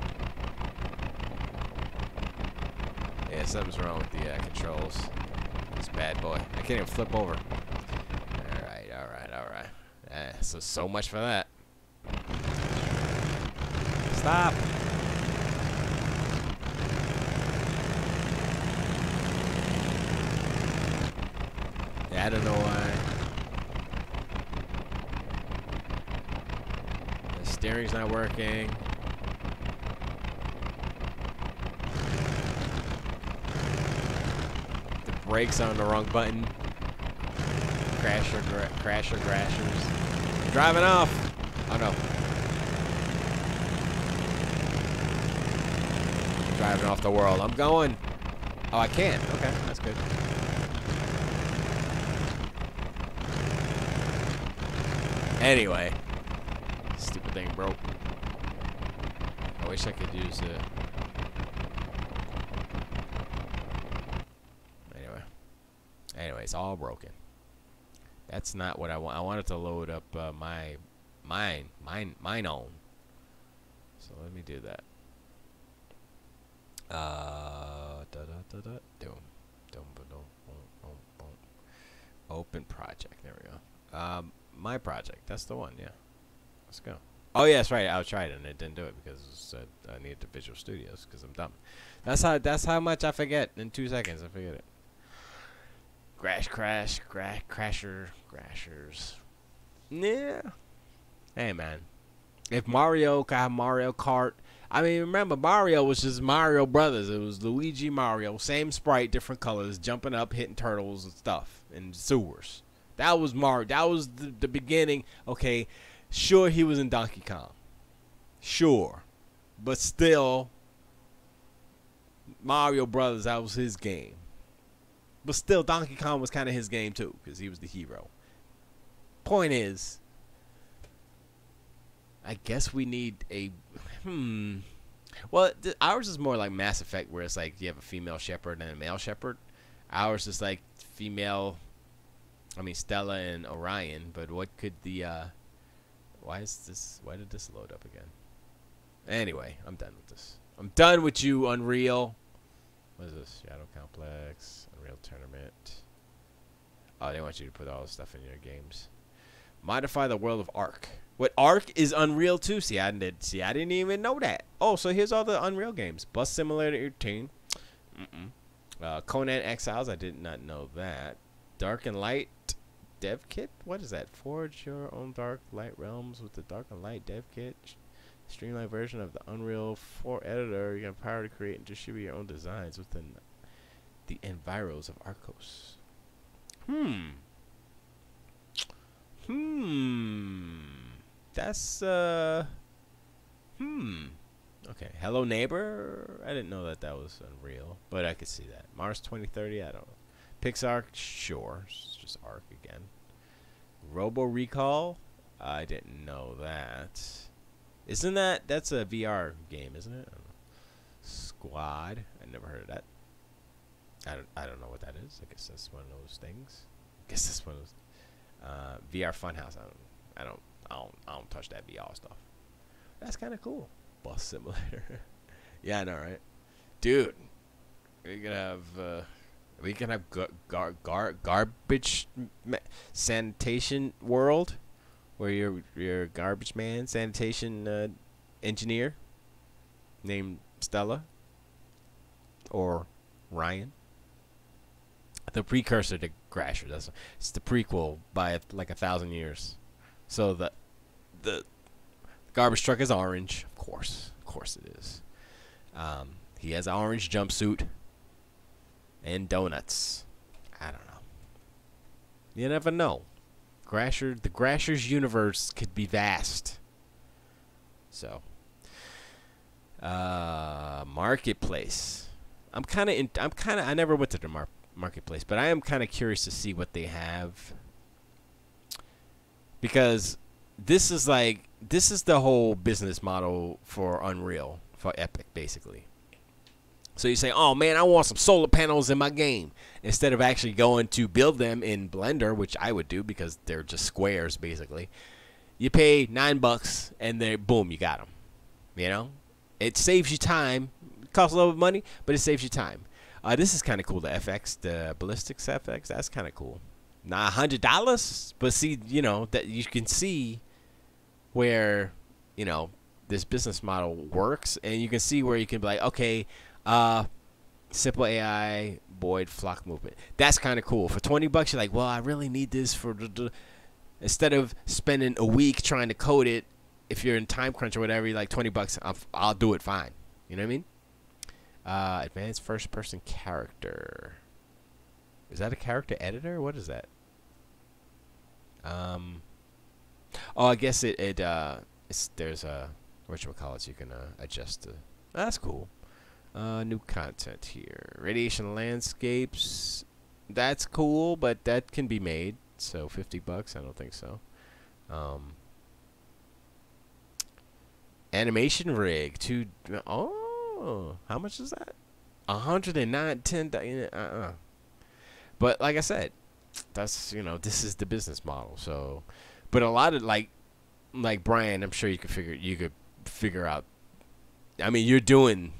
Yeah, something's wrong with the controls. This bad boy. I can't even flip over. Alright, alright, alright. So much for that. Stop! Yeah, I don't know why. The steering's not working. The brakes are on the wrong button. Crasher, crashers. I'm driving off! Oh no. I'm driving off the world. I'm going. Oh, I can't. Okay, that's good. Anyway, stupid thing broke. I wish I could use it. Anyway, it's all broken. That's not what I want. I wanted to load up mine own. So let me do that. Open project. There we go. My project. That's the one. Yeah. Let's go. Oh yeah, that's right. I tried it and it didn't do it because it said I needed the Visual Studios because I'm dumb. That's how much I forget in 2 seconds. I forget it. Crashers. Yeah. Hey man, if Mario could have Mario Kart. I mean, remember Mario was just Mario Brothers. It was Luigi Mario, same sprite, different colors, jumping up, hitting turtles and stuff in sewers. That was Mario. That was the beginning. Okay, sure he was in Donkey Kong. Sure, but still, Mario Brothers. That was his game. But still, Donkey Kong was kind of his game too, because he was the hero. Point is, I guess we need a Well, ours is more like Mass Effect, where it's like you have a female shepherd and a male shepherd. Ours is like female. I mean, Stella and Orion. But what could the why did this load up again? Anyway, I'm done with this. I'm done with you, Unreal. What is this? Shadow Complex, Unreal Tournament. Oh, they want you to put all this stuff in your games. Modify the world of Ark. What, Ark is Unreal too? See, I didn't even know that. Oh, so here's all the Unreal games. Bus Simulator 18. Conan Exiles. I did not know that. Dark and Light Dev Kit. What is that? Forge your own Dark Light realms with the Dark and Light Dev Kit. Streamlined version of the Unreal 4 editor. You have power to create and distribute your own designs within the enviros of Arcos. That's okay. Hello Neighbor. I didn't know that was Unreal, but I could see that. Mars 2030. I don't know. Pixar. Sure. It's just Arc again. Robo Recall. I didn't know that. Isn't that's a VR game, isn't it? I don't know. Squad. I never heard of that. I don't know what that is. I guess that's one of those things. I guess that's one of those. VR Funhouse. I don't touch that VR stuff. That's kind of cool. Bus Simulator. Yeah, I know, right? Dude, we can have garbage sanitation world, where you're a garbage man, sanitation engineer, named Stella or Ryan. The precursor to Crasher. It's the prequel by like 1,000 years. So the garbage truck is orange, of course it is. He has an orange jumpsuit and donuts. I don't know. You never know. The Crasher's universe could be vast. So, marketplace. I never went to the marketplace, but I am kind of curious to see what they have, because this is the whole business model for Unreal, for Epic, basically. So you say, oh man, I want some solar panels in my game, instead of actually going to build them in Blender, which I would do because they're just squares basically. You pay $9 and they boom, you got them. You know, it saves you time. It costs a little bit of money, but it saves you time. This is kind of cool. The FX, the ballistics FX, that's kind of cool. Not $100, but see, you know, that you can see where, you know, this business model works, and you can see where you can be like, okay, simple AI, Boyd, flock movement. That's kind of cool. For $20, you're like, well, I really need this for. Instead of spending a week trying to code it, if you're in time crunch or whatever, you're like $20, I'll do it fine. You know what I mean? Advanced first person character. Is that a character editor? What is that? Oh, I guess there's a whatchamacallit you can adjust to. That's cool. New content here. Radiation landscapes. That's cool, but that can be made. So $50? I don't think so. Animation rig. Oh, how much is that? 109, 10. But like I said, that's, you know, this is the business model. So, but a lot of like Brian, I'm sure you could figure out. I mean, you're doing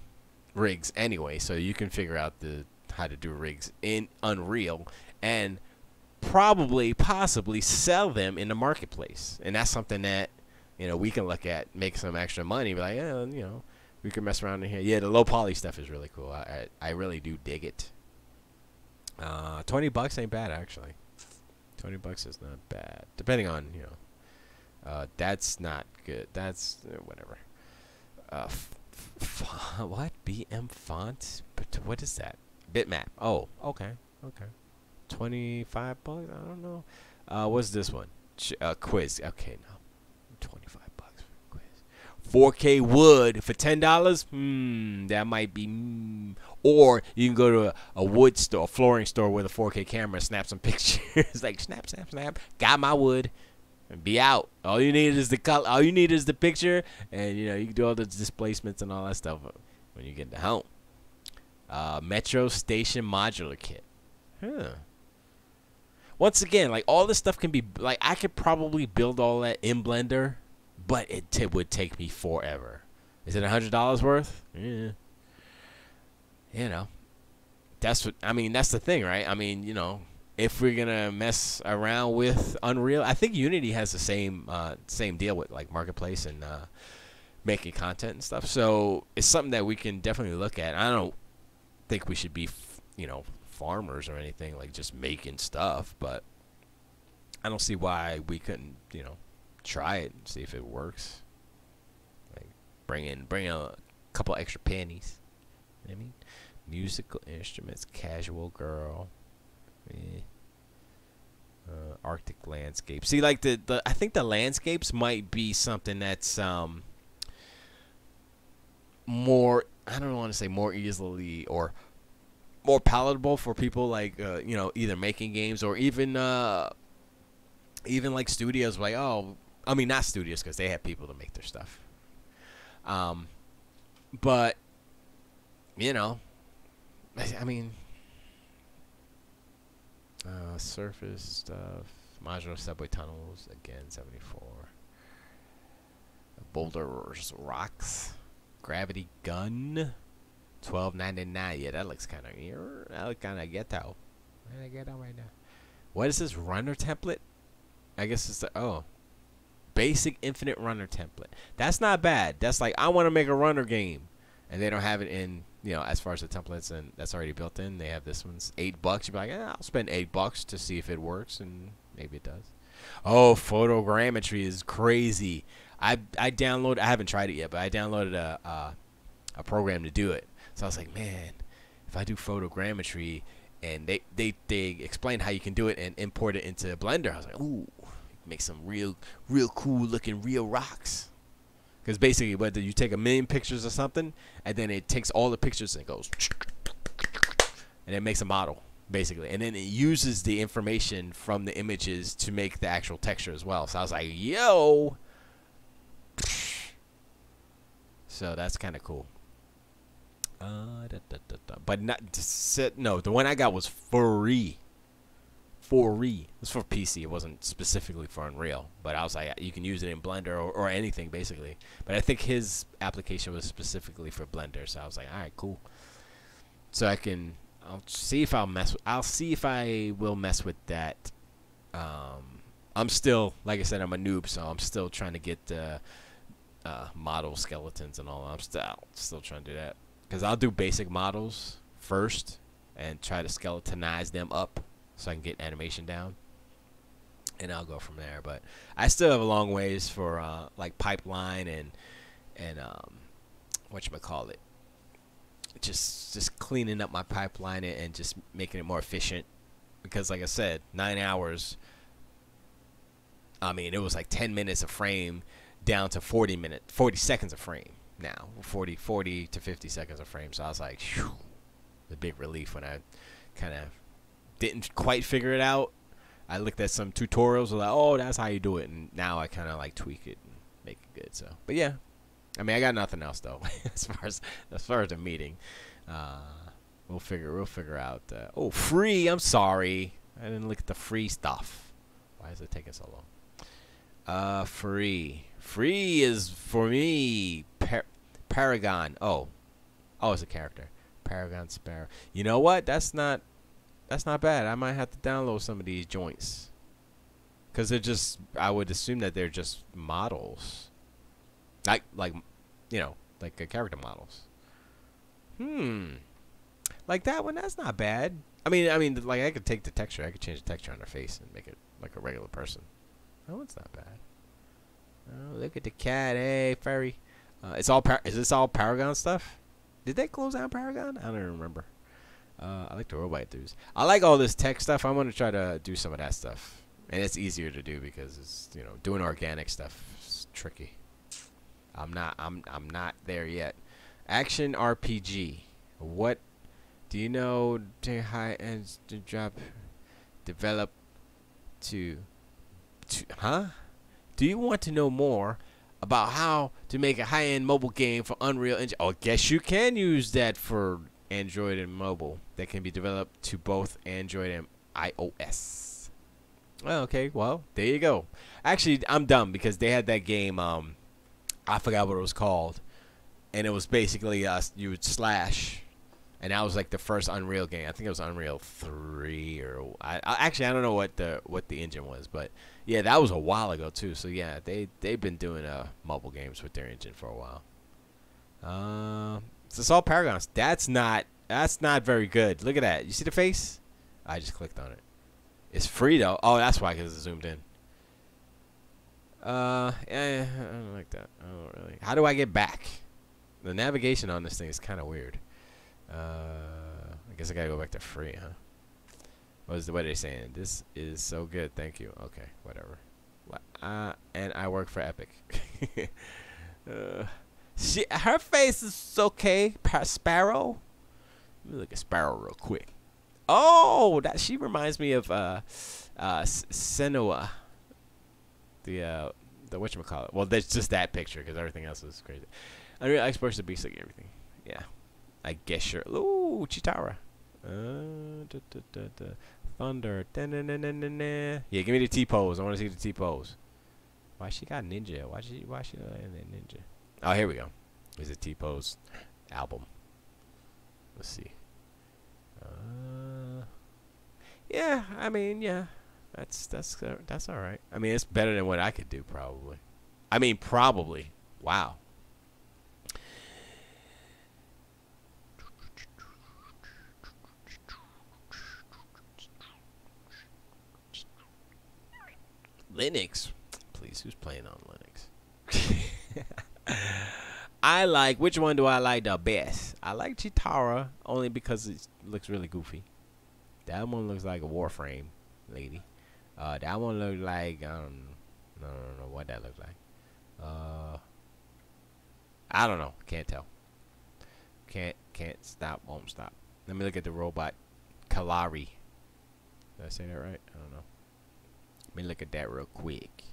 rigs anyway, so you can figure out how to do rigs in Unreal and possibly sell them in the marketplace. And that's something that, you know, we can look at, make some extra money. Be like, yeah, you know, we can mess around in here. Yeah, the low poly stuff is really cool. I really do dig it. $20 ain't bad, actually. $20 is not bad, depending on, you know. That's not good. That's whatever. What? BM font? But what is that? Bitmap. Oh, okay. 25 bucks. I don't know. What's this one? Quiz. Okay, no. 25 bucks for a quiz. 4K wood for $10. That might be. Or you can go to a wood store, a flooring store with a 4K camera, snap some pictures. Like snap. Got my wood. And be out. All you need is the color. All you need is the picture, and you know you can do all the displacements and all that stuff when you get to home. Metro Station Modular Kit. Huh. Once again, like all this stuff can be like I could probably build all that in Blender, but it would take me forever. Is it $100 worth? Yeah. You know, that's what I mean. That's the thing, right? I mean, you know. If we're gonna mess around with Unreal, I think Unity has the same deal with like marketplace and making content and stuff. So it's something that we can definitely look at. I don't think we should be, you know, farmers or anything like just making stuff, but I don't see why we couldn't, you know, try it and see if it works. Like bring a couple extra pennies. You know what I mean, musical instruments, casual girl. Arctic landscape. See, like the I think the landscapes might be something that's more, I don't want to say more easily or more palatable for people like you know, either making games or even like studios. Like, oh, I mean not studios because they have people to make their stuff. But you know, I mean. Surface stuff, modular subway tunnels, again 74. Boulders, rocks, gravity gun, $12.99. Yeah, that looks kind of ghetto. Ghetto right now. What is this runner template? I guess it's the basic infinite runner template. That's not bad. That's like I want to make a runner game, and they don't have it in. You know, as far as the templates and that's already built in, they have this one's $8. You'd be like, I'll spend $8 to see if it works, and maybe it does. Oh, photogrammetry is crazy. I downloaded. I haven't tried it yet, but I downloaded a program to do it. So I was like, man, if I do photogrammetry, and they explain how you can do it and import it into Blender, I was like, ooh, make some real cool looking real rocks. Because basically, whether you take 1,000,000 pictures or something, and then it takes all the pictures and it goes, and it makes a model, basically. And then it uses the information from the images to make the actual texture as well. So I was like, yo. So that's kind of cool. But not, no, the one I got was free. free. It was for PC. It wasn't specifically for Unreal, but I was like, you can use it in Blender or anything basically. But I think his application was specifically for Blender, so I was like, all right, cool. So I'll see if I'll see if I will mess with that. I'm still, like I said, I'm a noob, so I'm still trying to get model skeletons and all. I'm still trying to do that because I'll do basic models first and try to skeletonize them up so I can get animation down, and I'll go from there. But I still have a long ways for like pipeline and whatchamacallit, just cleaning up my pipeline and just making it more efficient, because like I said, 9 hours, I mean, it was like 10 minutes a frame down to 40 seconds a frame now, 40 to 50 seconds a frame. So I was like, phew, the big relief when I kind of didn't quite figure it out. I looked at some tutorials, like, oh, that's how you do it, and now I kind of like tweak it and make it good. So, but yeah, I mean, I got nothing else though as far as the meeting. We'll figure out. Oh, free. I'm sorry, I didn't look at the free stuff. Why is it taking so long? Free is for me. Paragon. Oh, it's a character. Paragon Sparrow. You know what? That's not bad. I might have to download some of these joints, because they're just, I would assume that they're just models, like you know, like character models. Like that one, that's not bad. I mean, like I could take the texture, I could change the texture on their face and make it like a regular person. That one's not bad. Oh, look at the cat. Hey, furry. Is this all Paragon stuff? Did they close down Paragon? I don't even remember. I like the robot dudes. I like all this tech stuff. I'm gonna try to do some of that stuff, and it's easier to do because it's, you know, doing organic stuff is tricky. I'm not there yet. Action RPG. What do you know? To high ends to drop, develop to huh? Do you want to know more about how to make a high-end mobile game for Unreal Engine? Oh, I guess you can use that for Android and mobile. That can be developed to both Android and iOS. Well, okay, well, there you go. Actually, I'm dumb because they had that game, I forgot what it was called, and it was basically you would slash, and that was like the first Unreal game. I think it was Unreal 3, or actually I don't know what the engine was, but yeah, that was a while ago too. So yeah, they've been doing mobile games with their engine for a while. So it's all Paragons. That's not very good. Look at that. You see the face? I just clicked on it. It's free though. Oh, that's why, because it's zoomed in. I don't like that. I don't really. How do I get back? The navigation on this thing is kind of weird. I guess I gotta go back to free, huh? What are they saying? This is so good. Thank you. Okay, whatever. And I work for Epic. Her face is okay. Sparrow. Let me look at Sparrow real quick. Oh, she reminds me of Senua. The whatchamacallit. Well, there's just that picture because everything else is crazy. Unreal Exports the beast like everything. Yeah, I guess sure. Ooh, Chitara. Thunder. Yeah, give me the T-pose. I want to see the T-pose. Why she got ninja? Why she like that ninja? Oh, here we go. There's a T-pose album. Let's see. Yeah, I mean, yeah. That's all right. I mean, it's better than what I could do, probably. I mean, probably. Wow. Linux? Please, who's playing on Linux? Which one do I like the best? I like Chitara only because it looks really goofy. That one looks like a Warframe lady. That one looks like, I don't know what that looks like. I don't know. Can't tell. Can't stop, won't stop. Let me look at the robot. Kalari. Did I say that right? I don't know. Let me look at that real quick.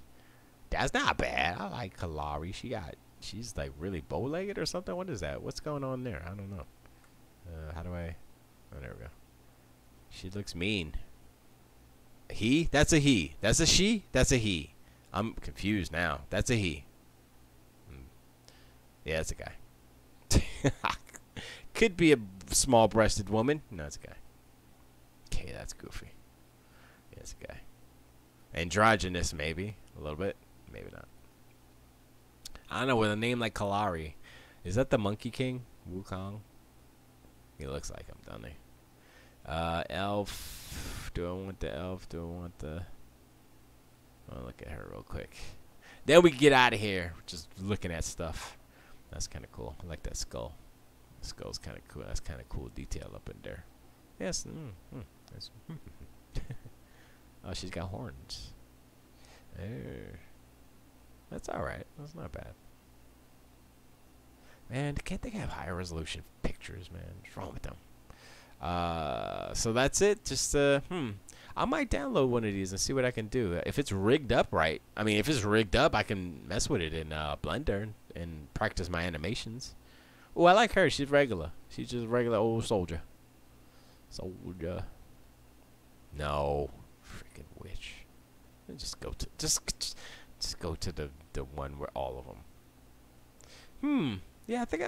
That's not bad. I like Kalari. She's like really bow-legged or something. What is that? What's going on there? I don't know. How do I? Oh, there we go. She looks mean. He? That's a he. That's a she? That's a he. I'm confused now. That's a he. Yeah, it's a guy. Could be a small-breasted woman. No, it's a guy. Okay, that's goofy. Yeah, it's a guy. Androgynous, maybe. A little bit. Maybe not. I don't know, with a name like Kalari. Is that the Monkey King? Wukong? He looks like him, doesn't he? Elf. Do I want the elf? Do I want the... I'll look at her real quick. Then we can get out of here. Just looking at stuff. That's kind of cool. I like that skull. The skull's kind of cool. That's kind of cool detail up in there. Yes. Oh, she's got horns. That's alright. That's not bad. Man, can't they have higher resolution pictures, man? What's wrong with them? So that's it. Just, I might download one of these and see what I can do. If it's rigged up right. I mean, if it's rigged up, I can mess with it in Blender and practice my animations. Oh, I like her. She's regular. She's just a regular old soldier. Soldier. No. Freaking witch. Just go to just go to the one where all of them. Yeah, I think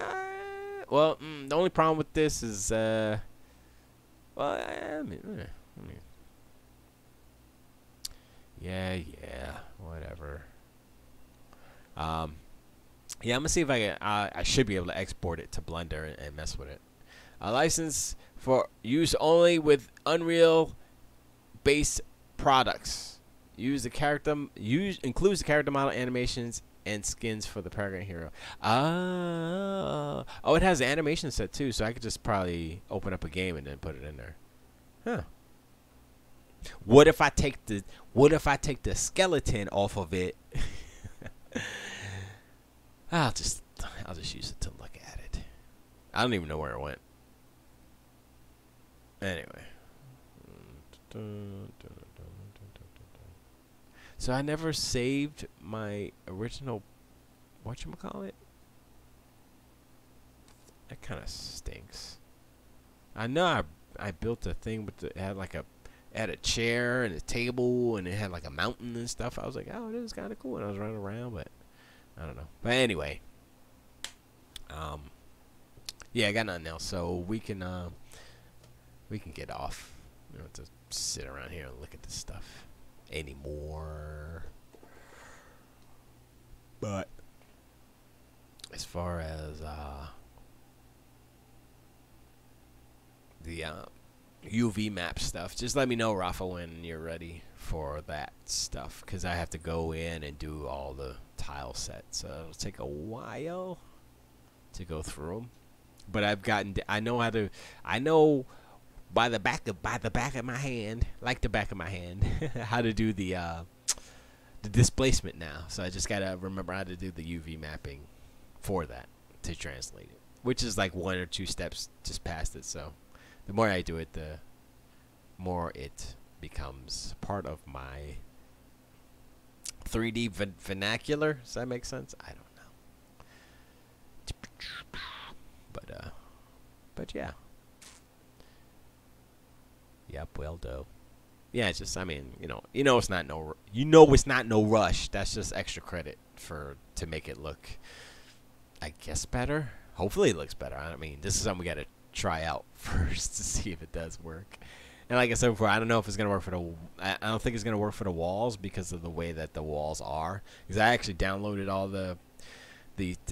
well, the only problem with this is well, I mean yeah, whatever. Yeah, I'm gonna see if I should be able to export it to Blender and mess with it. A license for use only with Unreal based products. Includes the character model animations and skins for the Paragon Hero. Oh, it has an animation set too, so I could just probably open up a game and then put it in there. Huh. What if I take the skeleton off of it? I'll just use it to look at it. I don't even know where it went. Anyway. So I never saved my original whatchamacallit? That kind of stinks. I know I built a thing with it had like had a chair and a table and it had like a mountain and stuff. I was like, oh, this is kind of cool. And I was running around, but I don't know. But anyway, yeah, I got nothing else, so we can get off. We don't have to sit around here and look at this stuff anymore. But as far as the UV map stuff, just let me know, Rafa, when you're ready for that stuff, because I have to go in and do all the tile sets, so it'll take a while to go through them. But I know by the back of my hand, like the back of my hand, how to do the displacement now. So I just gotta remember how to do the UV mapping for that to translate it, which is like 1 or 2 steps just past it. So the more I do it, the more it becomes part of my 3D vernacular. Does that make sense? I don't know. But yeah. Yep, will do. Yeah, it's just, I mean, it's not no rush. That's just extra credit to make it look, I guess, better. Hopefully it looks better. I mean, this is something we got to try out first to see if it does work. And like I said before, I don't know if it's gonna work I don't think it's gonna work for the walls because of the way that the walls are. Because I actually downloaded all the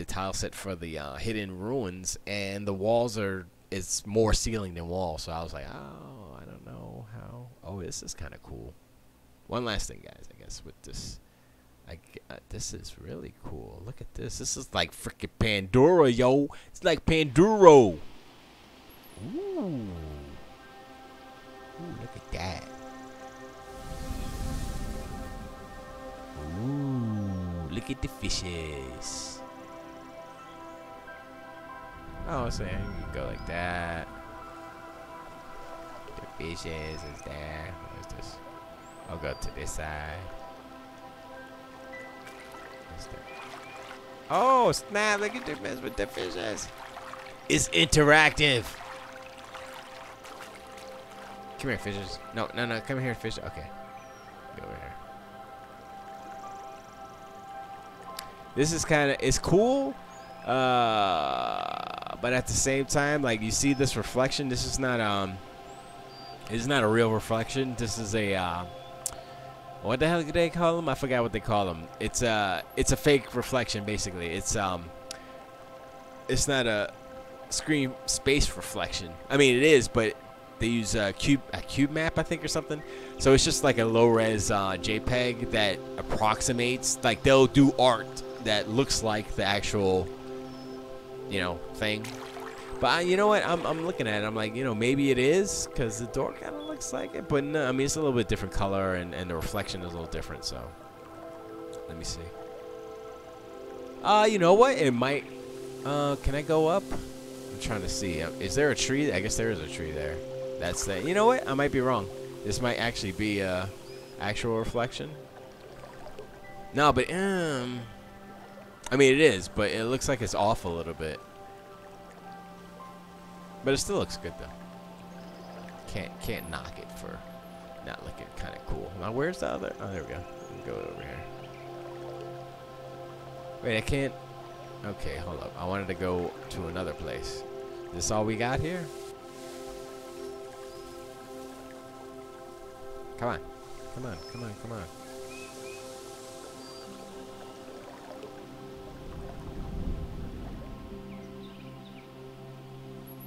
tile set for the hidden ruins, and the walls it's more ceiling than wall. So I was like, oh, I don't know how. Oh, this is kind of cool. One last thing, guys, I guess with this, this is really cool. Look at this. This is like freaking Pandora, yo. It's like Panduro. Ooh. Ooh, look at that. Ooh, look at the fishes. Oh, so you can go like that. The fishes is there. Where's this? I'll go to this side. Oh, snap. Look at the mess with the fishes. It's interactive. Come here, fishes. No. Come here, fish. Okay. Go over here. This is kind of, it's cool, but at the same time, like, you see this reflection. This is not a real reflection. This is a what the hell do they call them? I forgot what they call them. It's a fake reflection, basically. It's not a screen space reflection. I mean, it is, but they use a cube map, I think, or something. So it's just like a low res JPEG that approximates. Like, they'll do art that looks like the actual, you know, thing. But you know what? I'm looking at it. I'm like, you know, maybe it is, because the door kind of looks like it. But no, I mean, it's a little bit different color, and the reflection is a little different. So let me see. You know what? It might. Can I go up? I'm trying to see. Is there a tree? I guess there is a tree there. That's the. You know what? I might be wrong. This might actually be a actual reflection. No, but I mean, it is, but it looks like it's off a little bit. But it still looks good though. Can't knock it for not looking kind of cool. Now where's the other? Oh, there we go. We can go over here. Wait, I can't. Okay, hold up. I wanted to go to another place. Is this all we got here? Come on. Come on. Come on. Come on.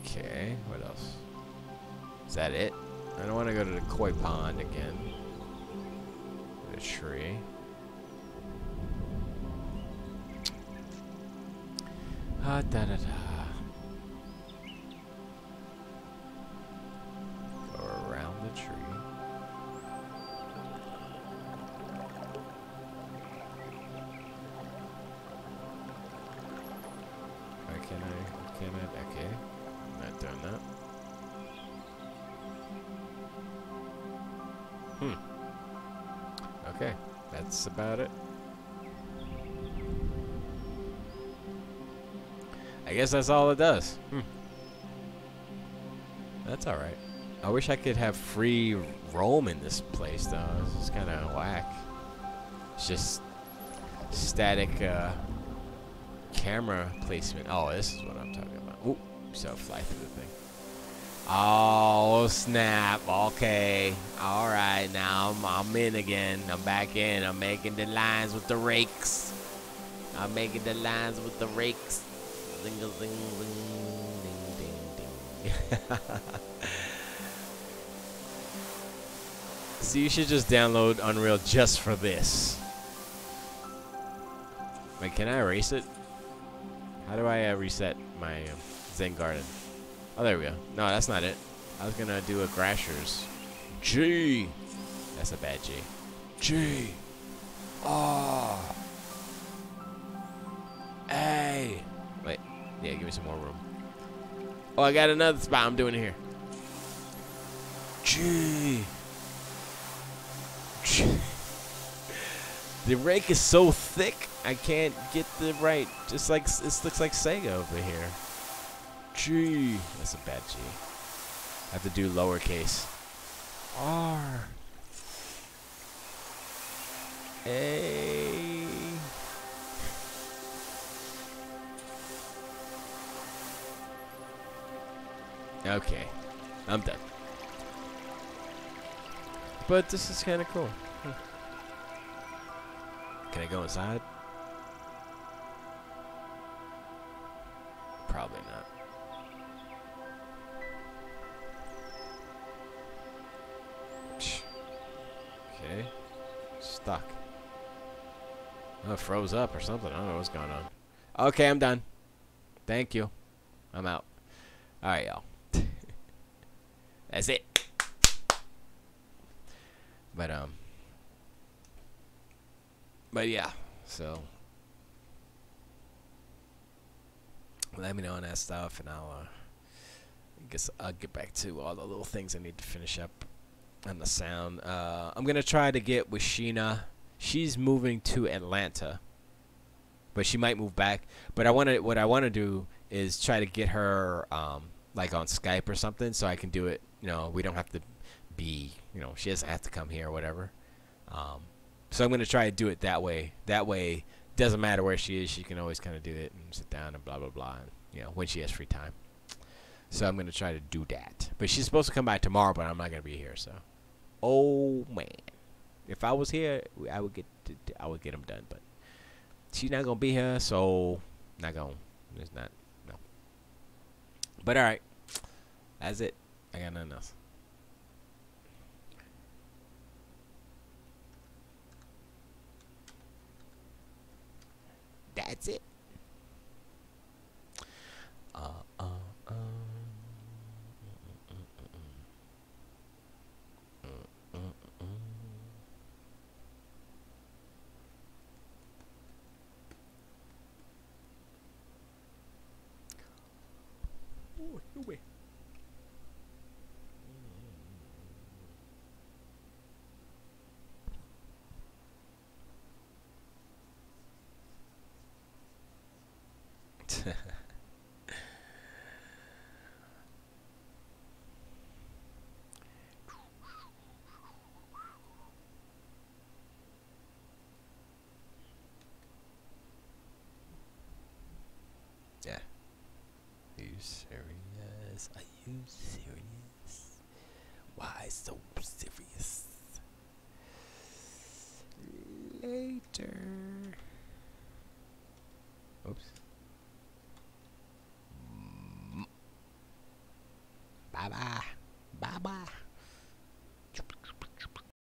Okay, what else? Is that it? I don't want to go to the koi pond again. The tree. Ah, da da da. Go around the tree. Why can't I? Okay. Not doing that. Okay, that's about it. I guess that's all it does. That's alright. I wish I could have free roam in this place, though. This is kind of whack. It's just static camera placement. Oh, this is what I'm talking about. Ooh, so fly through the thing. Oh, snap. Okay. All right. Now I'm in again. I'm back in. I'm making the lines with the rakes. I'm making the lines with the rakes. Zing, zing, zing, ding, ding, ding. So you should just download Unreal just for this. Wait, can I erase it? How do I reset my Zen Garden? Oh, there we go. No, that's not it. I was gonna do a Grashers. G. That's a bad G. G. Oh. A. Wait. Yeah, give me some more room. Oh, I got another spot. I'm doing it here. G. G. The rake is so thick, I can't get the right. Just like this looks like Sega over here. G. That's a bad G. I have to do lowercase. R. A. Okay. I'm done. But this is kind of cool. Can I go inside? Probably not. Okay. Stuck. Oh, it froze up or something. I don't know what's going on. Okay, I'm done. Thank you. I'm out. Alright, y'all. That's it. But yeah, so let me know on that stuff, and I guess I'll get back to all the little things I need to finish up on the sound. I'm gonna try to get with Sheena. She's moving to Atlanta, but she might move back. But what I want to do is try to get her like on Skype or something, so I can do it. You know, we don't have to be. You know, she doesn't have to come here or whatever. Um, so I'm gonna try to do it that way. That way, doesn't matter where she is, she can always kind of do it and sit down and blah blah blah. And, you know, when she has free time. So I'm gonna try to do that. But she's supposed to come back tomorrow, but I'm not gonna be here. So, oh man, if I was here, I would get them done. But she's not gonna be here, so not gonna. It's not no. But all right, that's it. I got nothing else. That's it. Uh, uh, um, Oh, no way. Yeah. Are you serious? Are you serious? Why so serious? Later. Oops. Bye bye. Bye bye.